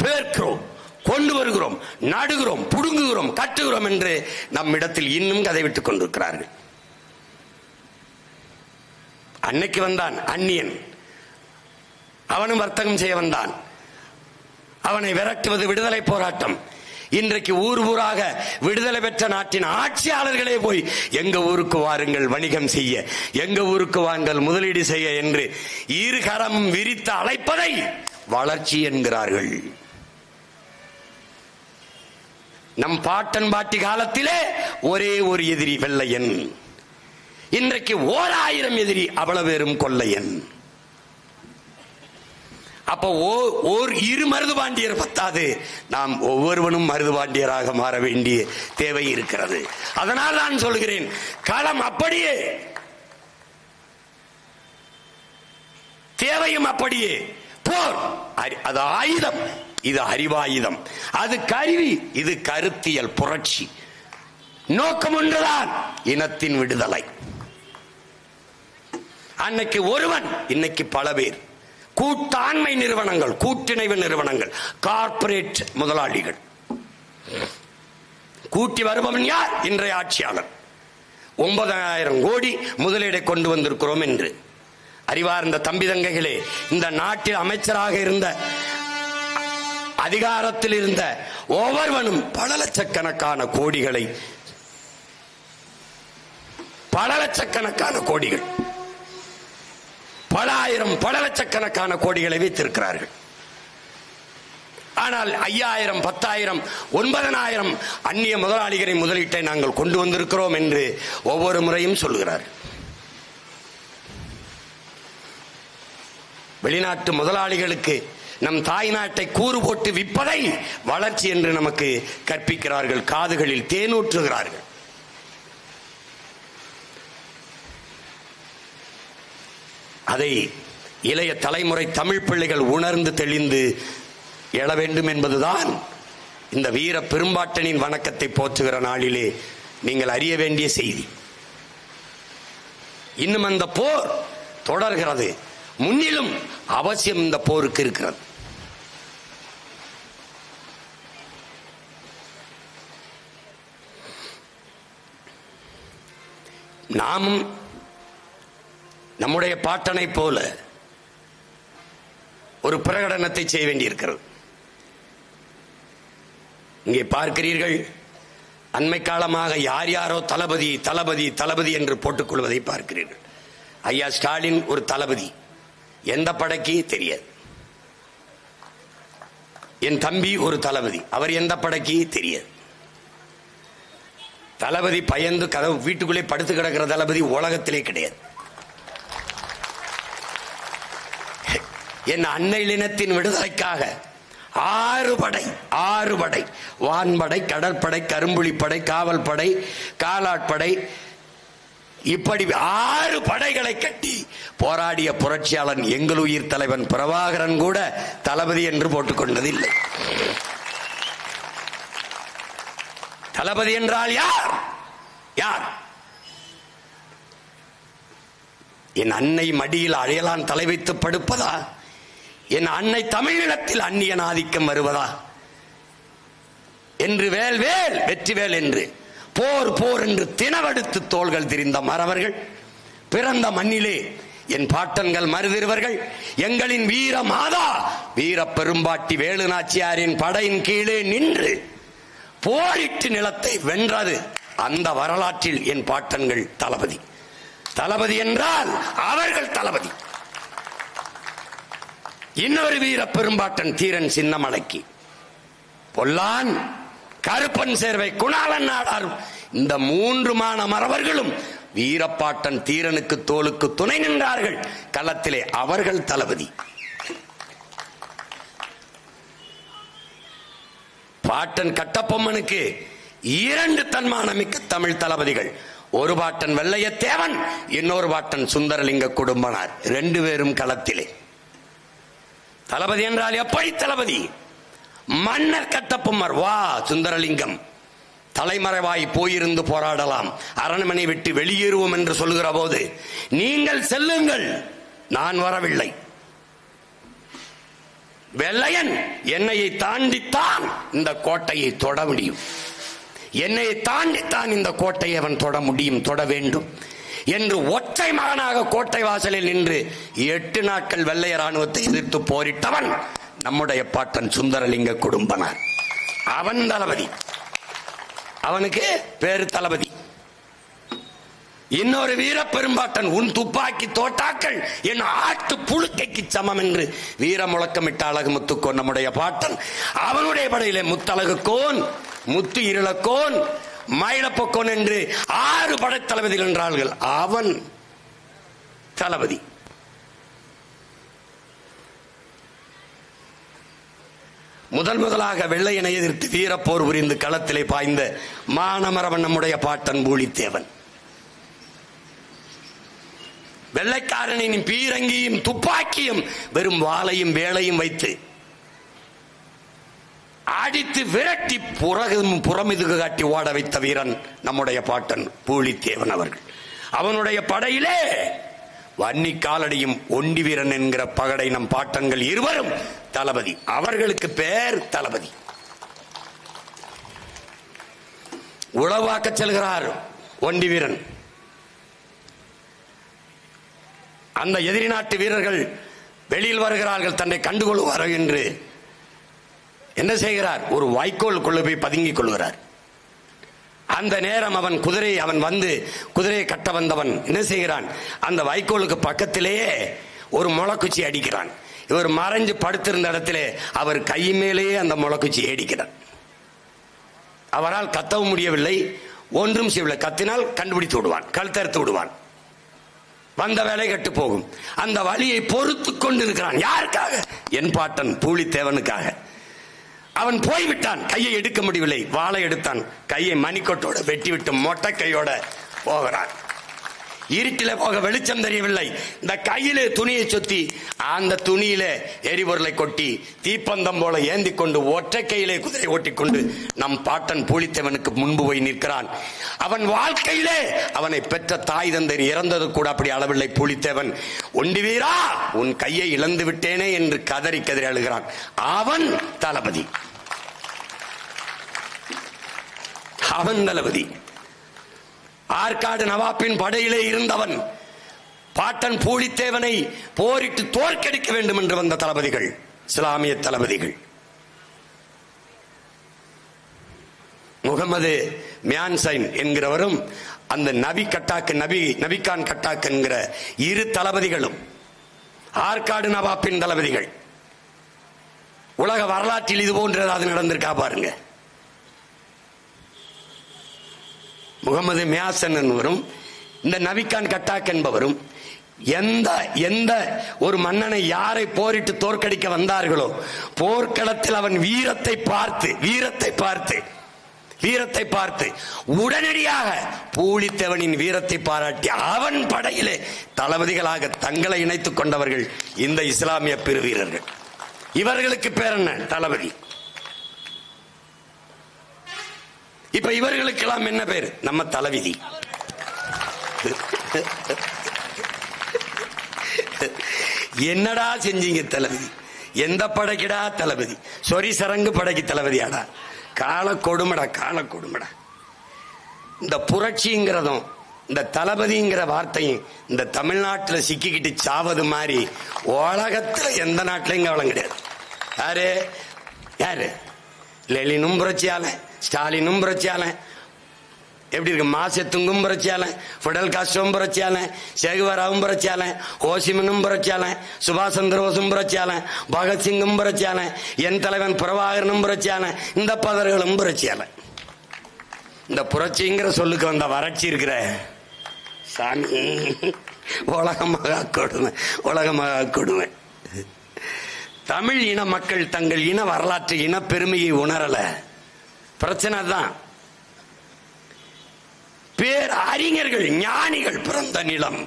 பேர்க்கிறோம், கொண்டு வருகிறோம், நடுகிறோம், புடுங்குகிறோம், கட்டுகிறோம் என்று நம்மிடத்தில் இன்னும் கதை விட்டுக் கொண்டிருக்கிறார்கள். அன்னைக்கு வந்தான் அந்நியன், அவனும் வர்த்தகம் செய்ய வந்தான். அவனை விரட்டுவது விடுதலை போராட்டம். இன்றைக்கு ஊர் ஊராக விடுதலை பெற்ற நாட்டின் ஆட்சியாளர்களே போய் எங்க ஊருக்கு வாருங்கள் வணிகம் செய்ய, எங்க ஊருக்கு வாங்கள் முதலீடு செய்ய என்று இருகரமும் விரித்து அழைப்பதை வளர்ச்சி என்கிறார்கள். நம் பாட்டன் பாட்டி காலத்திலே ஒரே ஒரு எதிரி வெள்ளையன். இன்றைக்கு 1000 எதிரி, அவ்வளவு பேரும் கொள்ளையன். அப்போ ஓர் இரு மருது பாண்டியர் பத்தாது, நாம் ஒவ்வொருவனும் மருது பாண்டியராக மாற வேண்டிய தேவை இருக்கிறது. அதனால் நான் சொல்கிறேன், களம் அப்படியே, தேவையும் அப்படியே. போர் அது ஆயுதம், இது அறிவாயுதம். அது கருவி, இது கருத்தியல் புரட்சி. நோக்கம் ஒன்றுதான், இனத்தின் விடுதலை. அன்னைக்கு ஒருவன், இன்னைக்கு பல பேர். கூட்டாண்மை நிறுவனங்கள், கூட்டிணைவு நிறுவனங்கள், கார்ப்பரேட் முதலாளிகள். கூட்டி வருபவன் யார்? இன்றைய ஆட்சியாளர். 9,000 கோடி முதலீடை கொண்டு வந்திருக்கிறோம் என்று அறிவார்ந்த தம்பி தங்கைகளே, இந்த நாட்டில் அமைச்சராக இருந்த, அதிகாரத்தில் இருந்த ஒவ்வொருவனும் பல லட்சக்கணக்கான கோடிகளை, பல லட்சக்கணக்கான கோடிகள் பல ஆயிரம் பல லட்சக்கணக்கான கோடிகளை வைத்திருக்கிறார்கள். ஆனால் 5000, 10,000, 9,000 அந்நிய முதலாளிகளின் முதலீட்டை நாங்கள் கொண்டு வந்திருக்கிறோம் என்று ஒவ்வொரு முறையும் சொல்லுகிறார். வெளிநாட்டு முதலாளிகளுக்கு நம் தாய் நாட்டை கூறு போட்டு விற்பதை வளர்ச்சி என்று நமக்கு கற்பிக்கிறார்கள், காதுகளில் தேனூற்றுகிறார்கள். அதை இளைய தலைமுறை தமிழ் பிள்ளைகள் உணர்ந்து தெளிந்து எழ வேண்டும் என்பதுதான் இந்த வீர பெரும்பாட்டனின் வணக்கத்தை போற்றுகிற நாளிலே நீங்கள் அறிய வேண்டிய செய்தி. இன்னும் அந்த போர் தொடர்கிறது. முன்னிலும் அவசியம் இந்த போருக்கு இருக்கிறது. நாமும் நம்முடைய பாட்டனை போல ஒரு பிரகடனத்தை செய்ய வேண்டியிருக்கிறது. இங்கே பார்க்கிறீர்கள், அண்மை காலமாக யார் யாரோ தளபதி தளபதி தளபதி என்று போட்டுக் கொள்வதை பார்க்கிறீர்கள். ஐயா ஸ்டாலின் ஒரு தளபதி, எந்த படைக்கு தெரியாது. என் தம்பி ஒரு தளபதி, அவர் எந்த படைக்கு தெரியாது. தளபதி பயந்து கதவு வீட்டுக்குள்ளே படுத்து கிடக்கிற தளபதி உலகத்திலே கிடையாது. என் அன்னையினத்தின் விடுதலைக்காக 6 படை, வான்படை, கடற்படை, கரும்புலிப்படை, காவல் படை, காலாட்படை, இப்படி 6 படைகளை கட்டி போராடிய புரட்சியாளன் எங்கள் உயிர் தலைவன் பிரபாகரன் கூட தளபதி என்று போட்டுக்கொண்டதில்லை. தளபதி என்றால் யார்? யார்? என் அன்னை மடியில் அழையலான் தலை வைத்து படுப்பதா? என் அன்னை தமிழீழத்தில் அந்நியன் ஆதிக்கம் வருவதா என்று வேல் வேல் வெற்றிவேல் என்று போர் போர் என்று தினவெடுத்து தோள்கள் திரிந்த மறவர்கள், பிறந்த மண்ணிலே என் பாட்டன்கள் மருதிருவர்கள், எங்களின் வீர மாதா வீர பெரும்பாட்டி வேலு நாச்சியாரின் படையின் கீழே நின்று போரிட்டு நிலத்தை வென்றது. அந்த வரலாற்றில் என் பாட்டன்கள் தளபதி. தளபதி என்றால் அவர்கள் தளபதி. இன்னொரு வீர பெரும்பாட்டன் தீரன் சின்னமலைக்கு, பொல்லான், கருப்பன் சேர்வை, குணாளன் நாடார், இந்த 3 மாணவர்களும் வீரப்பாட்டன் தீரனுக்கு தோளுக்கு துணை நின்றார்கள் களத்திலே. அவர்கள் தளபதி. பாட்டன் கட்டபொம்மனுக்கு 2 தன்மானமிக்க தமிழ் தளபதிகள். ஒரு பாட்டன் வெள்ளையத்தேவன், இன்னொரு பாட்டன் சுந்தரலிங்க குடும்பனார். 2 பேரும் களத்திலே. தளபதி என்றால் எப்படி தளபதி? மன்னர் கட்டபொம்மர் வா சுந்தரலிங்கம் தலைமறைவாய் போயிருந்து போராடலாம், அரண்மனை விட்டு வெளியேறுவோம் என்று சொல்லுகிற போது நீங்கள் செல்லுங்கள், நான் வரவில்லை. வெள்ளையன் என்னையை தாண்டித்தான் இந்த கோட்டையை தொட முடியும், என்னையை தாண்டித்தான் இந்த கோட்டையை அவன் தொட முடியும், தொட வேண்டும் என்று ஒற்றை மகனாக கோட்டை வாசலில் நின்று 8 நாட்கள் வெள்ளைய ராணுவத்தை எதிர்த்து போரிட்டவன் நம்முடைய பாட்டன் சுந்தரலிங்க குடும்பனார். அவன் தளபதி. அவனுக்கு பேரு தளபதி. இன்னொரு வீர பெரும்பாட்டன், உன் துப்பாக்கி தோட்டாக்கள் என் ஆட்டு புழுக்கைக்கு சமம் என்று வீர முழக்கமிட்ட அழகுமுத்துக்கோன் நம்முடைய பாட்டன். அவனுடைய படையிலே முத்தழகுக்கோன், முத்து இருளக்கோன், மயிலப்பொக்கோன் என்று 6 படை தளபதிகள் என்றார்கள். அவன் தளபதி. முதலாக வெள்ளையனை எதிர்த்து வீரப்போர் புரிந்து களத்திலே பாய்ந்த மானமரவன் நம்முடைய பாட்டன் பூலித்தேவன். வெள்ளைக்காரனின் பீரங்கியும் துப்பாக்கியும் வெறும் வாளையும் வேளையும் வைத்து அடித்து விரட்டி புறமிதுகு காட்டி ஓட வைத்த வீரன் நம்முடைய பாட்டன் பூலித்தேவன் அவர்கள். அவனுடைய படையிலே வன்னி காலடியும் ஒண்டி வீரன் என்கிற பகடை நம் பாட்டன்கள் இருவரும் தளபதி. அவர்களுக்கு பேர் தளபதி. உளவாக்க செல்கிறார் ஒண்டி வீரன். அந்த எதிரி நாட்டு வீரர்கள் வெளியில் வருகிறார்கள், தன்னை கண்டுகொள்வார்கள் என்று என்ன செய்கிறார்? ஒரு வாய்க்கோல் கொள்ள போய் பதுங்கிக் கொள்கிறார். அந்த நேரம் அவன் வந்து குதிரையை கட்ட வந்தவன் என்ன செய்கிறான்? அந்த வைக்கோலுக்கு பக்கத்திலேயே ஒரு முளைக்குச்சி அடிக்கிறான். இவர் மறைஞ்சு படுத்திருந்த இடத்துல அவர் கை மேலேயே அந்த முளைக்குச்சி அடிக்கிறார். அவரால் கத்தவும் முடியவில்லை, ஒன்றும் செய்யவில்லை. கத்தினால் கண்டுபிடித்து விடுவான், கழுத்தறுத்து விடுவான், வந்த வேலை கெட்டு போகும். அந்த வலியை பொறுத்து கொண்டிருக்கிறான். யாருக்காக? என் பாட்டன் பூலித்தேவனுக்காக. அவன் போய்விட்டான், கையை எடுக்க முடியவில்லை. வாளை எடுத்தான், கையை மணிக்கொட்டோட வெட்டி விட்டு மொட்டை கையோட போகிறான். இருட்டில போக வெளிச்சம் தெரியவில்லை. இந்த கையிலே துணியை சுத்தி அந்த துணியில எரிபொருளை கொட்டி தீப்பந்தம் போல ஏந்தி கொண்டு ஒற்றை கையிலே குதிரை ஓட்டிக்கொண்டு நம் பாட்டன் பூலித்தேவனுக்கு முன்பு போய் நிற்கிறான். அவன் வாழ்க்கையிலே அவனை பெற்ற தாய் தந்தை இறந்தது கூட அப்படி அளவில்லை. பூலித்தேவன், ஒண்டி வீரா உன் கையை இழந்து விட்டேனே என்று கதறி கதறி அழுகிறான். அவன் தளபதி, அவன் தளபதி. ஆற்காடு நவாப்பின் படையிலே இருந்தவன். பாட்டன் பூலித்தேவனை போரிட்டு தோற்கடிக்க வேண்டும் என்று வந்த தளபதிகள், இஸ்லாமிய தளபதிகள். முகமது மியான்சைன் என்கிறவரும் அந்த நபிகான் கட்டாக் என்கிற இரு தளபதிகளும் ஆற்காடு நவாப்பின் தளபதிகள். உலக வரலாற்றில் இது போன்ற ஏதாவது நடந்திருக்கா பாருங்க. முகமது மியாசன் என்பவரும் இந்த நபிகான் கட்டாக் என்பவரும் எந்த ஒரு மன்னனை யாரை போரிட்டு தோற்கடிக்க வந்தார்களோ போர்க்களத்தில் அவன் வீரத்தை பார்த்து உடனடியாக பூலித்தேவனின் வீரத்தை பாராட்டி அவன் படையிலே தளபதிகளாக தங்களை இணைத்துக் கொண்டவர்கள் இந்த இஸ்லாமிய பெரு வீரர்கள். இவர்களுக்கு பேர் என்ன? தளபதி. இப்ப இவர்களுக்கெல்லாம் என்ன பேரு? நம்ம தளபதி. என்னடா செஞ்சீங்க தளபதி? எந்த படைக்குடா தளபதி? சொரி சரங்கு படைக்கு தளபதியாடா? கால கொடுமடா. இந்த புரட்சிங்கிறதும் இந்த தளபதிங்கிற வார்த்தையும் இந்த தமிழ்நாட்டில் சிக்கிக்கிட்டு சாவது மாதிரி உலகத்துல எந்த நாட்டிலையும் கவலம் கிடையாது. யாரு? லெனினும் புரட்சியாளன், ஸ்டாலினும் புரட்சியாளன், எப்படி இருக்கு? மாசத்துங்கும் புரட்சியாளன், பிடல் காஸ்ட்ரோவும் புரட்சியாளன், சேகுவராவும் புரட்சியாளன், ஹோசிமினும் புரட்சியாளன், சுபாஷ் சந்திர போஸும் புரட்சியாளன், பகத்சிங்கும் புரட்சியாளன், என் தலைவன் பிரபாகரனும் புரட்சியாளன், இந்த பதர்களும் புரட்சியாளன். இந்த புரட்சிங்கிற சொல்லுக்கு வந்த வறட்சி இருக்கிற சாமி உலகமாக கொடுமை. தமிழ் இன மக்கள் தங்கள் இன வரலாற்று இன பெருமையை உணரல. பிரச்சனை தான். பேர் அறிஞர்கள் ஞானிகள் பிறந்த நிலம்.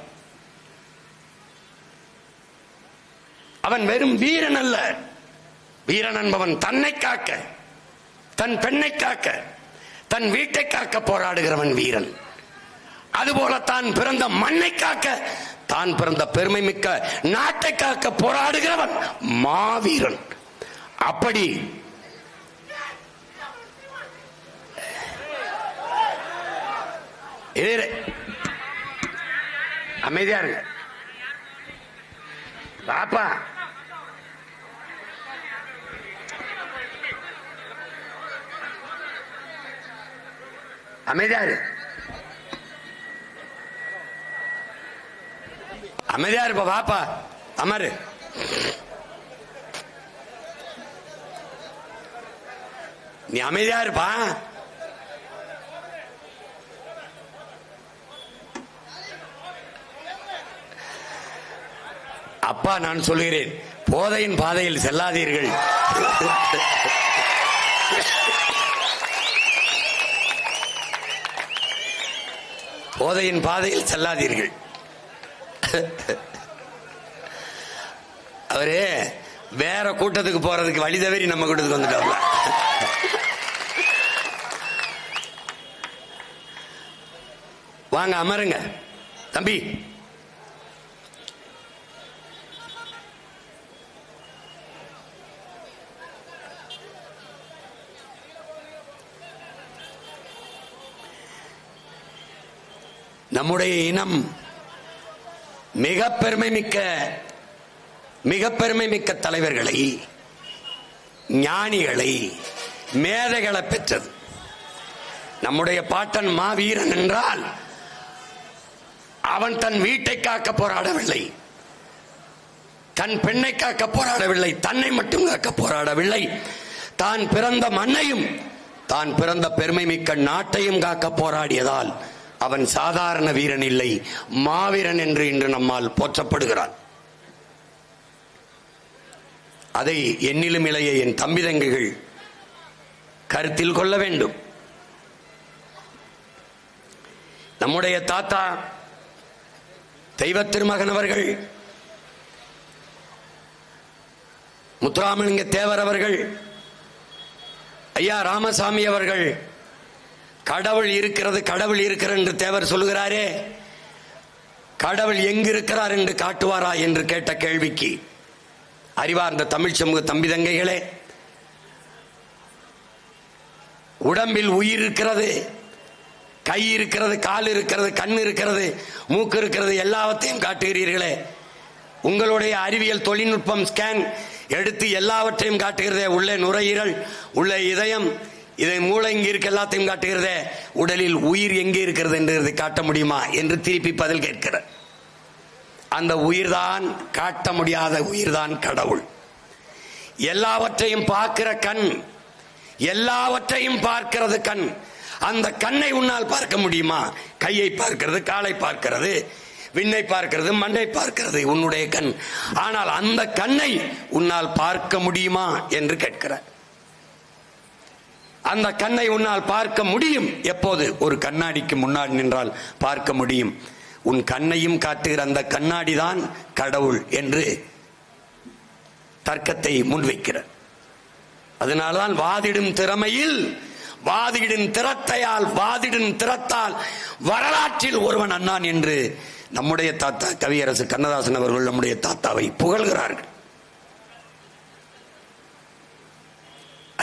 அவன் வெறும் வீரன் அல்ல. வீரன் என்பவன் தன்னை காக்க, தன் பெண்ணை காக்க, தன் வீட்டை காக்க போராடுகிறவன் வீரன். அதுபோல தான் பிறந்த மண்ணை காக்க, தான் பிறந்த பெருமை மிக்க நாட்டை காக்க போராடுகிறவன் மாவீரன். அப்படி அமைதியா இருங்க பாப்பா. அமைதியாரு அமைதியா இருப்பா பாப்பா. அமரு. நீ அமைதியா இருப்பா. அப்பா நான் சொல்கிறேன், போதையின் பாதையில் செல்லாதீர்கள். போதையின் பாதையில் செல்லாதீர்கள். அவரு வேற கூட்டத்துக்கு போறதுக்கு வழி தவறி நம்ம கூட்டத்துக்கு வந்துட்டாங்க. வாங்க அமருங்க தம்பி. நம்முடைய இனம் மிக பெருமை மிக்க தலைவர்களை, ஞானிகளை, மேதைகளை பெற்றது. நம்முடைய பாட்டன் மாவீரன் என்றால் அவன் தன் வீட்டை காக்க போராடவில்லை, தன் பெண்ணை காக்க போராடவில்லை, தன்னை மட்டும் காக்க போராடவில்லை, தான் பிறந்த மண்ணையும் தான் பிறந்த பெருமை மிக்க நாட்டையும் காக்க போராடியதால் அவன் சாதாரண வீரன் இல்லை, மாவீரன் என்று இன்று நம்மால் போற்றப்படுகிறான். அதை என்னிலும் இளைய என் தம்பி தங்கைகள் கருத்தில் கொள்ள வேண்டும். நம்முடைய தாத்தா தெய்வ திருமகன் அவர்கள், முத்துராமலிங்க தேவர் அவர்கள், ஐயா ராமசாமி அவர்கள் கடவுள் இருக்கிறது கடவுள் இருக்கிறது என்று தேவர் சொல்லுகிறாரே, கடவுள் எங்கிருக்கிறார் என்று காட்டுவாரா என்று கேட்ட கேள்விக்கு அறிவார்ந்த தமிழ் சமூக தம்பி தங்கைகளே, உடம்பில் உயிர் இருக்கிறது, கை இருக்கிறது, கால் இருக்கிறது, கண் இருக்கிறது, மூக்கு இருக்கிறது, எல்லாவற்றையும் காட்டுகிறீர்களே. உங்களுடைய அறிவியல் தொழில்நுட்பம் ஸ்கேன் எடுத்து எல்லாவற்றையும் காட்டுகிறதே. உள்ளே நுரையீரல், உள்ளே இதயம், இதை மூளை இங்கே இருக்க எல்லாத்தையும் காட்டுகிறதே. உடலில் உயிர் எங்கே இருக்கிறது என்று காட்ட முடியுமா என்று திருப்பி பதில் கேட்கிறார். அந்த உயிர்தான், காட்ட முடியாத உயிர்தான் கடவுள். எல்லாவற்றையும் பார்க்கிற கண், எல்லாவற்றையும் பார்க்கிறது கண். அந்த கண்ணை உன்னால் பார்க்க முடியுமா? கையை பார்க்கிறது, காலை பார்க்கிறது, விண்ணை பார்க்கிறது, மண்ணை பார்க்கிறது உன்னுடைய கண். ஆனால் அந்த கண்ணை உன்னால் பார்க்க முடியுமா என்று கேட்கிறார். அந்த கண்ணை உன்னால் பார்க்க முடியும். எப்போது? ஒரு கண்ணாடிக்கு முன்னாடி நின்றால் பார்க்க முடியும். உன் கண்ணையும் காட்டுகிற அந்த கண்ணாடி தான் கடவுள் என்று தர்க்கத்தை முன்வைக்கிறார். அதனால்தான் வாதிடும் திறமையில், வாதிடும் திறத்தையால், வாதிடும் திறத்தால் வரலாற்றில் ஒருவன் அண்ணான் என்று நம்முடைய தாத்தா கவியரசு கண்ணதாசன் அவர்கள் நம்முடைய தாத்தாவை புகழ்கிறார்கள்.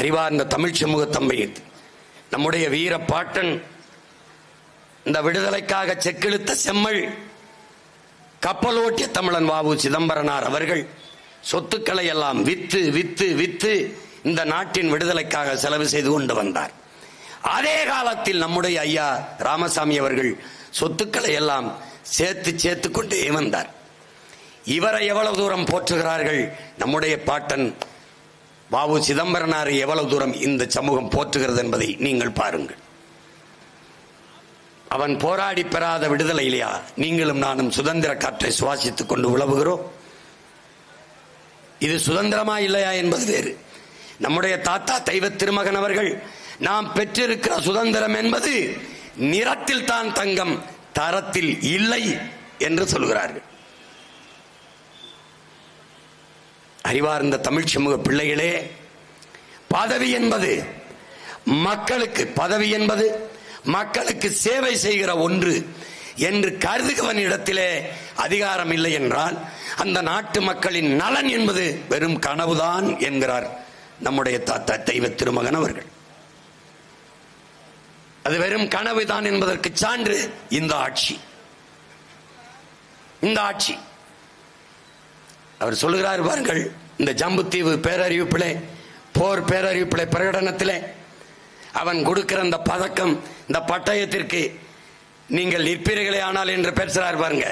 அறிவார்ந்த தமிழ் சமூக தம்பி, நம்முடைய வீர பாட்டன், இந்த விடுதலைக்காக செக்கிழுத்த செம்மல் கப்பல் ஓட்டிய தமிழன் வாவு சிதம்பரனார் அவர்கள் சொத்துக்களை எல்லாம் வித்து வித்து வித்து இந்த நாட்டின் விடுதலைக்காக செலவு செய்து கொண்டு வந்தார். அதே காலத்தில் நம்முடைய ஐயா ராமசாமி அவர்கள் சொத்துக்களை எல்லாம் சேர்த்து சேர்த்து கொண்டே வந்தார். இவரை எவ்வளவு தூரம் போற்றுகிறார்கள், நம்முடைய பாட்டன் வாவு சிதம்பரனாரை எவ்வளவு தூரம் இந்த சமூகம் போற்றுகிறது என்பதை நீங்கள் பாருங்கள். அவன் போராடி பெறாத விடுதலை இல்லையா நீங்களும் நானும் சுதந்திர காற்றை சுவாசித்துக் கொண்டு உழவுகிறோம். இது சுதந்திரமா இல்லையா என்பது வேறு. நம்முடைய தாத்தா தெய்வ திருமகன் அவர்கள், நாம் பெற்றிருக்கிற சுதந்திரம் என்பது நிறத்தில் தான் தங்கம், தரத்தில் இல்லை என்று சொல்கிறார்கள். அறிவார்ந்த தமிழ் சமூக பிள்ளைகளே, பதவி என்பது மக்களுக்கு, பதவி என்பது மக்களுக்கு சேவை செய்கிற ஒன்று என்று கருதுகவன் இடத்திலே அதிகாரம் இல்லை என்றால் அந்த நாட்டு மக்களின் நலன் என்பது வெறும் கனவுதான் என்கிறார் நம்முடைய தாத்தா தெய்வ திருமகன் அவர்கள். அது வெறும் கனவுதான் என்பதற்கு சான்று இந்த ஆட்சி. இந்த ஆட்சி அவர் சொல்லுகிறார் பாருங்கள், இந்த ஜம்புத்தீவு பேரறிவிப்பிலே, போர் பேரறிவிப்பிலே பிரகடனத்திலே அவன் கொடுக்கிற அந்த பதக்கம், இந்த பட்டயத்திற்கு நீங்கள் நிற்பீர்களே ஆனால் என்று பேசுறார் பாருங்க.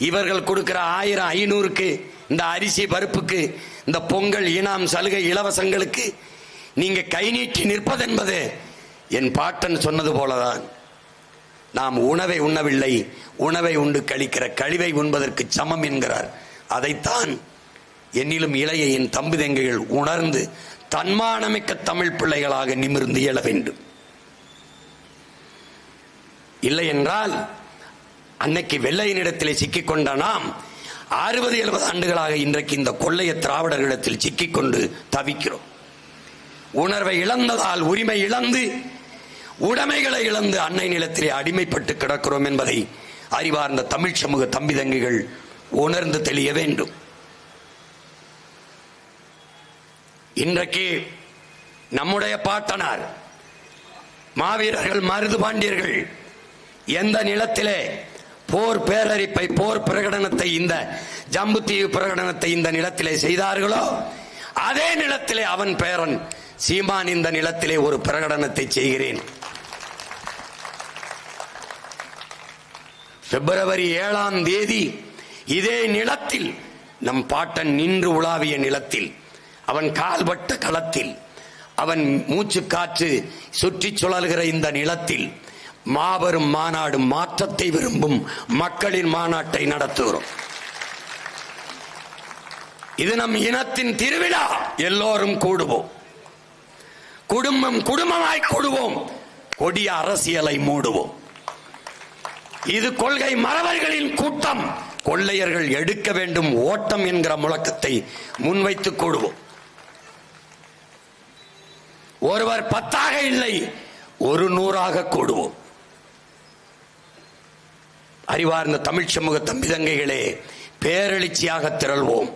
இவர்கள் கொடுக்கிற 1000 500க்கு, இந்த அரிசி பருப்புக்கு, இந்த பொங்கல் இனாம் சலுகை இலவசங்களுக்கு நீங்க கை நீட்டி நிற்பதென்பது என் பாட்டன் சொன்னது போலதான். நாம் உணவை உண்ணவில்லை, உணவை உண்டு கழிக்கிற கழிவை உண்பதற்கு சமம் என்கிறார். அதைத்தான் என்னிலும் இளைய என் தம்பி தங்கைகள் உணர்ந்து தன்மானமிக்க தமிழ் பிள்ளைகளாக நிமிர்ந்து எழ வேண்டும். இல்லை என்றால் அன்னைக்கு வெள்ளையனிடத்திலே சிக்கிக்கொண்ட நாம் 60-70 ஆண்டுகளாக இன்றைக்கு இந்த கொள்ளைய திராவிடர்களிடத்தில் சிக்கிக்கொண்டு தவிக்கிறோம். உணர்வை இழந்ததால் உரிமை இழந்து, உடைமைகளை இழந்து அன்னை நிலத்திலே அடிமைப்பட்டு கிடக்கிறோம் என்பதை அறிவார்ந்த தமிழ் சமூக தம்பி தங்கைகள் உணர்ந்து தெளிய வேண்டும். இன்றைக்கு நம்முடைய பாட்டனார் மாவீரர்கள் மருது பாண்டியர்கள் எந்த நிலத்திலே போர் பேரறிப்பை, போர் பிரகடனத்தை, இந்த ஜம்புத்தீவு பிரகடனத்தை இந்த நிலத்திலே செய்தார்களோ அதே நிலத்திலே அவன் பேரன் சீமான் இந்த நிலத்திலே ஒரு பிரகடனத்தை செய்கிறேன். பிப்ரவரி 7ஆம் தேதி இதே நிலத்தில் நம் பாட்டன் நின்று உலாவிய நிலத்தில், அவன் கால்பட்ட களத்தில், அவன் மூச்சு காற்று சுற்றி சுழல்கிற இந்த நிலத்தில் மாபெரும் மாநாடு, மாற்றத்தை விரும்பும் மக்களின் மாநாட்டை நடத்துகிறோம். இது நம் இனத்தின் திருவிழா. எல்லோரும் கூடுவோம், குடும்பம் குடும்பமாய் கூடுவோம், கொடிய அரசியலை மூடுவோம். இது கொள்கை மறவர்களின் கூட்டம். கொள்ளையர்கள் எடுக்க வேண்டும் ஓட்டம் என்கிற முழக்கத்தை முன்வைத்து கூடுவோம். ஒருவர் 10 இல்லை, 100 கூடுவோம். அறிவார்ந்த தமிழ் சமூக தம்பி தங்கைகளே, பேரெழுச்சியாக திரள்வோம்,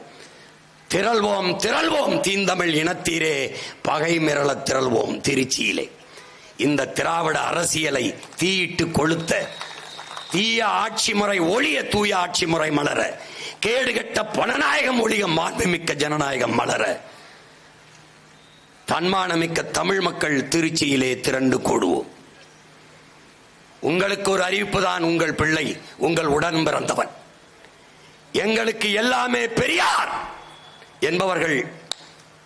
திரள்வோம், திரள்வோம். தீந்தமிழ் இனத்தீரே, பகை மிரள திரள்வோம் திருச்சியிலே. இந்த திராவிட அரசியலை தீயிட்டு கொளுத்த, தீய ஆட்சி முறை ஒளிய, தூய ஆட்சி முறை மலர, கேடுகட்ட பணநாயகம் ஒளிய, மாண்புமிக்க ஜனநாயகம் மலர, தன்மானமிக்க தமிழ் மக்கள் திருச்சியிலே திரண்டு கூடுவோம். உங்களுக்கு ஒரு அறிவிப்பு தான். உங்கள் பிள்ளை, உங்கள் உடன் பிறந்தவன். எங்களுக்கு எல்லாமே பெரியார் என்பவர்கள்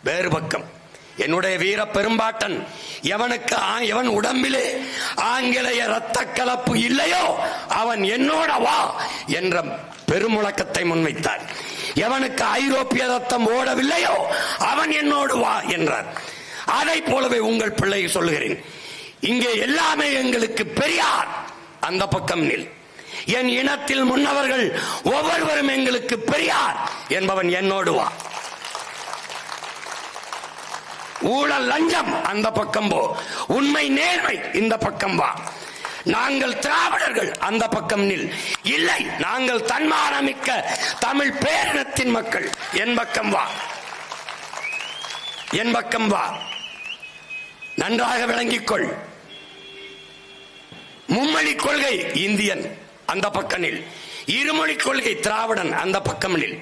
வேறு பக்கம். என்னுடைய வீர பெரும்பாட்டன் எவன் உடம்பிலே ஆங்கிலேய இரத்த கலப்பு இல்லையோ அவன் என்னோட வா என்ற பெருமுழக்கத்தை முன்வைத்தார். எவனுக்கு ஐரோப்பிய ரத்தம் ஓடவில்லையோ அவன் என்னோடு வா என்றார். அதை போலவே உங்கள் பிள்ளை சொல்லுகிறேன், இங்கே எல்லாமே எங்களுக்கு பெரியார். அந்த பக்கம் நில். என் இனத்தில் முன்னவர்கள் ஒவ்வொருவரும் எங்களுக்கு பெரியார் என்பவன் என்னோடு வா. ஊழல் லஞ்சம் அந்த பக்கம் போ, உண்மை நேர்மை இந்த பக்கம் வா. நாங்கள் திராவிடர்கள் அந்த பக்கம் நில். இல்லை, நாங்கள் தன்மானமிக்க தமிழ் பேரினத்தின் மக்கள் என் பக்கம் வா, என் பக்கம் வா. நன்றாக விளங்கிக் கொள். மும்மொழி கொள்கை இந்தியன் அந்த பக்கனில், இருமொழி கொள்கை திராவிடன் அந்த பக்கமில்,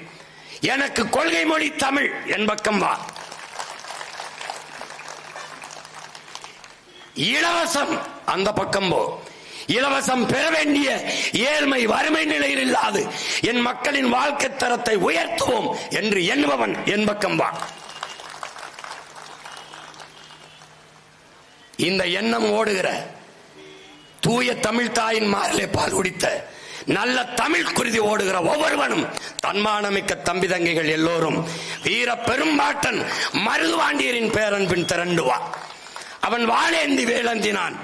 எனக்கு கொள்கை மொழி தமிழ் என் பக்கம் வா. இலவசம் அந்த பக்கம் போ. இலவசம் பெற வேண்டிய ஏழ்மை வறுமை நிலையில் இல்லாது என் மக்களின் வாழ்க்கை தரத்தை உயர்த்துவோம் என்று எண்ணுபவன் என் பக்கம் வா. இந்த எண்ணம் ஓடுகிற தூய தமிழ் தாயின் மாரிலே பால் குடித்த நல்ல தமிழ் குருதி ஓடுகிற ஒவ்வொருவனும் தன்மானமிக்க தம்பி தங்கைகள் எல்லோரும் வீர பெரும்பாட்டன் மருதுவாண்டியரின் பேரன்பின் திரண்டு வா. அவன் வாழேந்தி வேலந்தினான்,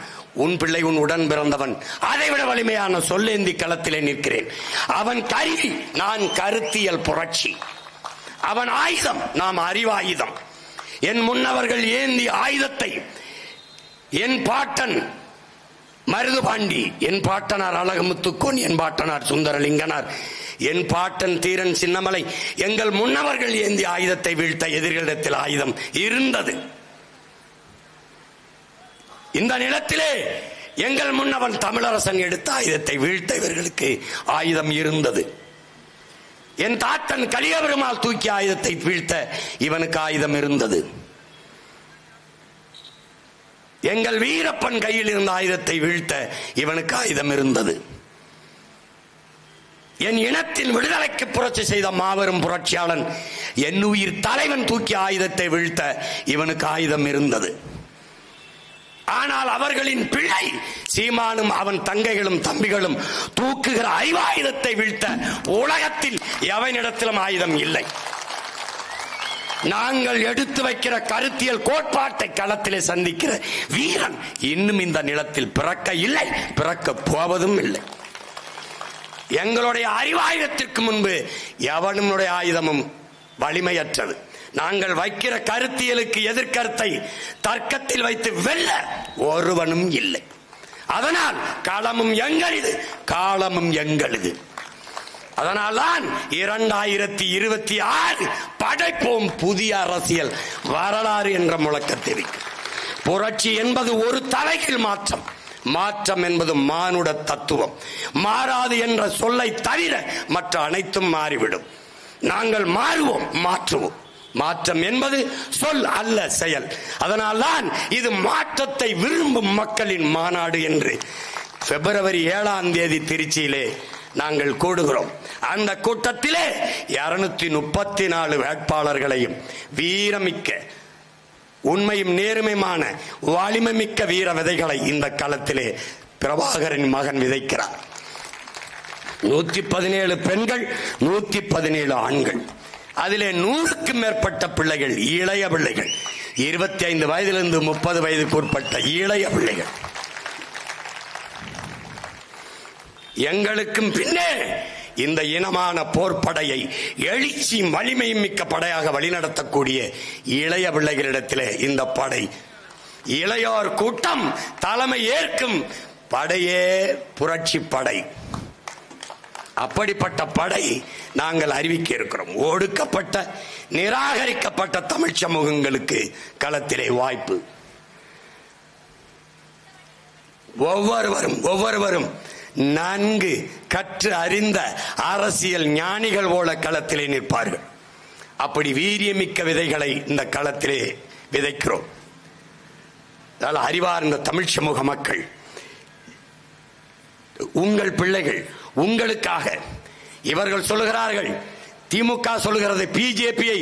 உன் பிள்ளை உன் உடன் பிறந்தவன். அதைவிட வலிமையான சொல்லேந்தி களத்திலே நிற்கிறேன். அவன் கருவி, நான் கருத்தியல் புரட்சி. அவன் ஆயுதம், நாம் அறிவாயுதம். என் முன்னவர்கள் ஏந்தி ஆயுதத்தை என் பாட்டன் மருதுபாண்டி, என் பாட்டனார் அழகுமுத்துக்கோன், என் பாட்டனார் சுந்தரலிங்கனார், என் பாட்டன் தீரன் சின்னமலை, எங்கள் முன்னவர்கள் ஏந்தி ஆயுதத்தை வீழ்த்த எதிர்களிடத்தில் ஆயுதம் இருந்தது. இந்த நிலத்திலே எங்கள் முன்னவன் தமிழரசன் எடுத்த ஆயுதத்தை வீழ்த்த இவர்களுக்கு ஆயுதம் இருந்தது. என் தாத்தன் கலியபெருமாள் தூக்கி ஆயுதத்தை வீழ்த்த இவனுக்கு ஆயுதம் இருந்தது. எங்கள் வீரப்பன் கையில் இருந்த ஆயுதத்தை வீழ்த்த இவனுக்கு ஆயுதம் இருந்தது. என் இனத்தின் விடுதலைக்கு புரட்சி செய்த மாபெரும் புரட்சியாளன் என் உயிர் தலைவன் தூக்கி ஆயுதத்தை வீழ்த்த இவனுக்கு ஆயுதம் இருந்தது. ஆனால் அவர்களின் பிள்ளை சீமானும் அவன் தங்கைகளும் தம்பிகளும் தூக்குகிற ஐவாயுதத்தை வீழ்த்த உலகத்தில் எவனிடத்திலும் ஆயுதம் இல்லை. நாங்கள் எடுத்து வைக்கிற கருத்தியல் கோட்பாட்டை களத்திலே சந்திக்கிற வீரன் இன்னும் இந்த நிலத்தில் பிறக்க இல்லை, பிறக்க போவதும் இல்லை. எங்களுடைய அறிவாயுதத்திற்கு முன்பு எவனுடைய ஆயுதமும் வலிமையற்றது. நாங்கள் வைக்கிற கருத்தியலுக்கு எதிர்கருத்தை தர்க்கத்தில் வைத்து வெல்ல ஒருவனும் இல்லை. அதனால் களமும் எங்களிது, காலமும் எங்களிது. அதனால்தான் 2026 படைப்போம் புதிய அரசியல் வரலாறு என்ற முழக்கத்தை வைக்கும். புரட்சி என்பது ஒரு தலைகீழ் மாற்றம். மாற்றம் என்பது மானுட தத்துவம். மாறாது என்ற சொல்லை தவிர மற்ற அனைத்தும் மாறிவிடும். நாங்கள் மாறுவோம், மாற்றுவோம். மாற்றம் என்பது சொல் அல்ல, செயல். அதனால்தான் இது மாற்றத்தை விரும்பும் மக்களின் மாநாடு என்று February 7 திருச்சியிலே நாங்கள் கூடுகிறோம். அந்த கூட்டத்திலே 234 வேட்பாளர்களையும் வீரமிக்க, உண்மையும் நேர்மையான, வலிமை மிக்க வீர விதைகளை இந்த களத்திலே பிரபாகரன் மகன் விதைக்கிறார். 117 பெண்கள், 117 ஆண்கள். அதிலே 100க்கும் மேற்பட்ட பிள்ளைகள், இளைய பிள்ளைகள், 25 வயதிலிருந்து 30 வயதுக்கு உட்பட்ட இளைய பிள்ளைகள். எங்களுக்கும் பின்னே இந்த இனமான போர்ப்படையை எழுச்சி வலிமையும் மிக்க படையாக வழிநடத்தக்கூடிய இளைய பிள்ளைகளிடத்திலே இந்த படை, இளையோர் கூட்டம் தலைமை ஏற்கும் படையே புரட்சி படை. அப்படிப்பட்ட படை நாங்கள் அறிவிக்க இருக்கிறோம். ஒடுக்கப்பட்ட, நிராகரிக்கப்பட்ட தமிழ் சமூகங்களுக்கு களத்திலே வாய்ப்பு. ஒவ்வொருவரும் நன்கு கற்று அறிந்த அரசியல் ஞானிகள் போல களத்திலே நிற்பார்கள். அப்படி வீரியமிக்க விதைகளை இந்த களத்திலே விதைக்கிறோம். அறிவார்ந்த தமிழ் சமூக மக்கள், உங்கள் பிள்ளைகள் உங்களுக்காக, இவர்கள் சொல்லுகிறார்கள், திமுக சொல்லுகிறது பிஜேபியை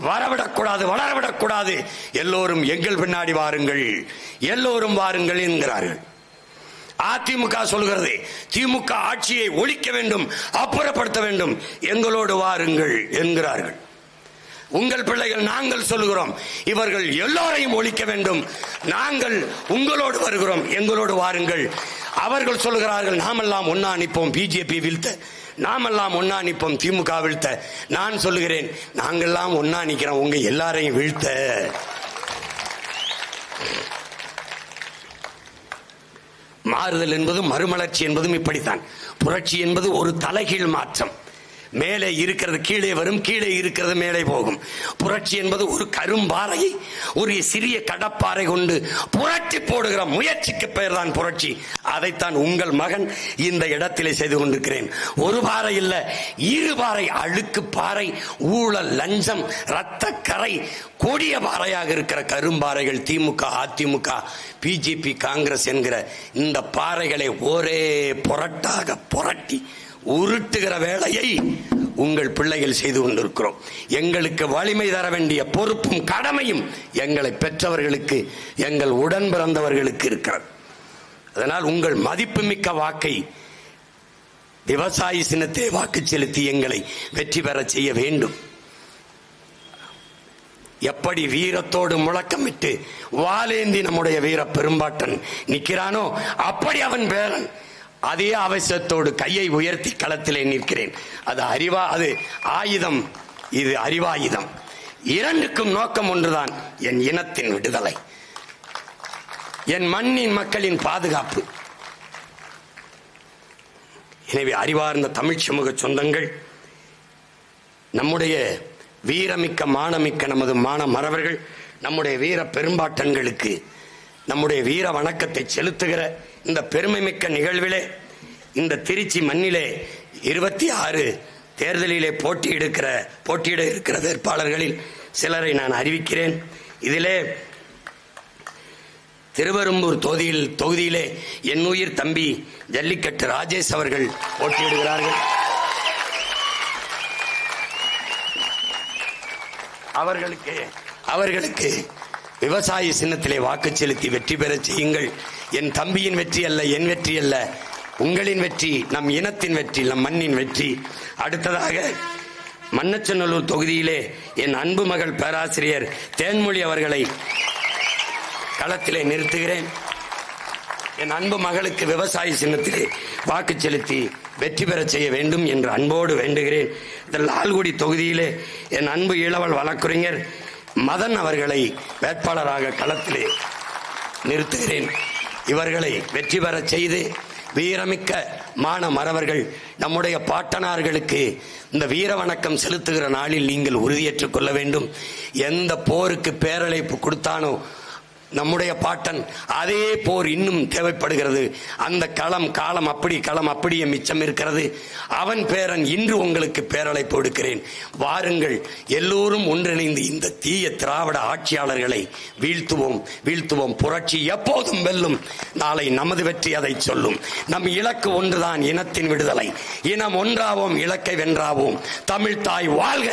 வரவிடக்கூடாது, வளரவிடக்கூடாது, எல்லோரும் எங்கள் பின்னாடி வாருங்கள், எல்லோரும் வாருங்கள் என்கிறார்கள். அதிமுக சொல்கிறது திமுக ஆட்சியை ஒழிக்க வேண்டும், அப்புறப்படுத்த வேண்டும், எங்களோடு வாருங்கள் என்கிறார்கள். உங்கள் பிள்ளைகள் நாங்கள் சொல்லுகிறோம் இவர்கள் எல்லோரையும் ஒழிக்க வேண்டும், நாங்கள் உங்களோடு வருகிறோம், எங்களோடு வாருங்கள். அவர்கள் சொல்லுகிறார்கள் நாமெல்லாம் ஒன்னா நிற்போம் பிஜேபி வீழ்த்த, நாமெல்லாம் ஒன்னா நிற்போம் திமுக வீழ்த்த. நான் சொல்லுகிறேன் நாங்கெல்லாம் ஒன்னா நிக்கிறோம் உங்க எல்லாரையும் வீழ்த்த. மாறுதல் என்பதும் மறுமலர்ச்சி என்பதும் இப்படித்தான். புரட்சி என்பது ஒரு தலைகீழ் மாற்றம். மேலே இருக்கிறது கீழே வரும், கீழே இருக்கிறது மேலே போகும். புரட்சி என்பது ஒரு கரும்பாறையை ஒரு சிறிய கடப்பாறை கொண்டு புரட்சி போடுகிற முயற்சிக்கு பெயர் தான் புரட்சி. அதைத்தான் உங்கள் மகன் இந்த இடத்திலே செய்து கொண்டிருக்கிறேன். ஒரு பாறை இல்ல, 2 பாறை. அழுக்கு பாறை, ஊழல், லஞ்சம், ரத்த கரை, கொடிய பாறையாக இருக்கிற கரும்பாறைகள் திமுக, அதிமுக, பிஜேபி, காங்கிரஸ் என்கிற இந்த பாறைகளை ஒரே புரட்டாக புரட்டி உருட்டுகிற வேலையை உங்கள் பிள்ளைகள் செய்து கொண்டிருக்கிறோம். எங்களுக்கு வலிமை தர வேண்டிய பொறுப்பும் கடமையும் எங்களை பெற்றவர்களுக்கு, எங்கள் உடன் பிறந்தவர்களுக்கு இருக்கிறது. அதனால் உங்கள் மதிப்புமிக்க வாக்கை விவசாயி சின்னத்திலே வாக்கு செலுத்தி எங்களை வெற்றி பெற செய்ய வேண்டும். எப்படி வீரத்தோடு முழக்கமிட்டு வாலேந்தி நம்முடைய வீர பெரும்பாட்டன் நிற்கிறானோ அப்படி அவன் பேரன் அதே அவசியத்தோடு கையை உயர்த்தி களத்திலே நிற்கிறேன். அது அது ஆயுதம், இது அறிவாயுதம். இரண்டுக்கும் நோக்கம் ஒன்றுதான், என் இனத்தின் விடுதலை, என் மண்ணின் மக்களின் பாதுகாப்பு. எனவே அறிவார்ந்த தமிழ் சமூக சொந்தங்கள், நம்முடைய வீரமிக்க மானமிக்க நமது மான மறவர்கள், நம்முடைய வீர பெரும்பாட்டன்களுக்கு நம்முடைய வீர வணக்கத்தை செலுத்துகிற இந்த பெருமை மிக்க நிகழ்விலே, இந்த திருச்சி மண்ணிலே 26 தேர்தலிலே போட்டியிட இருக்கிற வேட்பாளர்களில் சிலரை நான் அறிவிக்கிறேன். இதிலே திருவெரும்பூர் தொகுதியிலே என் உயிர் தம்பி ஜல்லிக்கட்டு ராஜேஷ் அவர்கள் போட்டியிடுகிறார்கள். அவர்களுக்கு விவசாய சின்னத்திலே வாக்கு செலுத்தி வெற்றி பெற செய்யுங்கள். என் தம்பியின் வெற்றி அல்ல, என் வெற்றி அல்ல, உங்களின் வெற்றி, நம் இனத்தின் வெற்றி, நம் மண்ணின் வெற்றி. அடுத்ததாக மண்ணச்சநல்லூர் தொகுதியிலே என் அன்பு மகள் பேராசிரியர் தேன்மொழி அவர்களை களத்திலே நிறுத்துகிறேன். என் அன்பு மகளுக்கு விவசாய சின்னத்திலே வாக்கு செலுத்தி வெற்றி பெற செய்ய வேண்டும் என்று அன்போடு வேண்டுகிறேன். இதில் லால்குடி தொகுதியிலே என் அன்பு இளவல் வழக்குரைஞர் மதன் அவர்களை வேட்பாளராக களத்திலே நிறுத்துகிறேன். இவர்களை வெற்றி பெற செய்து வீரமிக்க மான மறவர்கள், நம்முடைய பாட்டனார்களுக்கு இந்த வீர வணக்கம் செலுத்துகிற நாளில் நீங்கள் உறுதியேற்றுக் கொள்ள வேண்டும். எந்த போருக்கு பேரழைப்பு கொடுத்தானோ நம்முடைய பாட்டன் அதே போர் இன்னும் தேவைப்படுகிறது. அந்த காலம் அப்படியே மிச்சம் இருக்கிறது. அவன் பேரன் இன்று உங்களுக்கு பேரழைப்பு கொடுக்கிறேன். வாருங்கள், எல்லோரும் ஒன்றிணைந்து இந்த தீய திராவிட ஆட்சியாளர்களை வீழ்த்துவோம். புரட்சி எப்போதும் வெல்லும். நாளை நமது வெற்றி அதை சொல்லும். நம் இலக்கு ஒன்றுதான், இனத்தின் விடுதலை. இனம் ஒன்றாவோம், இலக்கை வென்றாவோம். தமிழ் தாய் வாழ்க,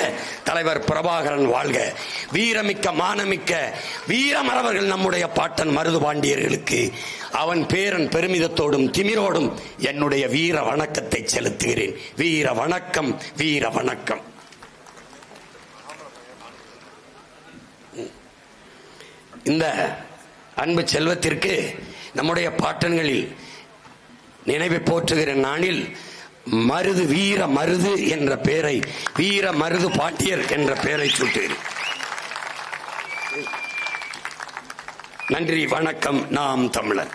தலைவர் பிரபாகரன் வாழ்க. வீரமிக்க மானமிக்க வீரமறவர்கள் நம்முடைய பாட்டன் மருது பாண்டியர்களுக்கு அவன் பேரன் பெருமிதத்தோடும் திமிரோடும் என்னுடைய வீர வணக்கத்தை செலுத்துகிறேன். வீர வணக்கம், வீர வணக்கம். இந்த அன்பு செல்வத்திற்கு நம்முடைய பாட்டன்களில் நினைவை போற்றுகிற நாளில் மருது வீர மருது என்ற பெயரை, வீர மருது பாண்டியர் என்ற பெயரை சூட்டுகிறேன். நன்றி, வணக்கம். நாம் தமிழன்.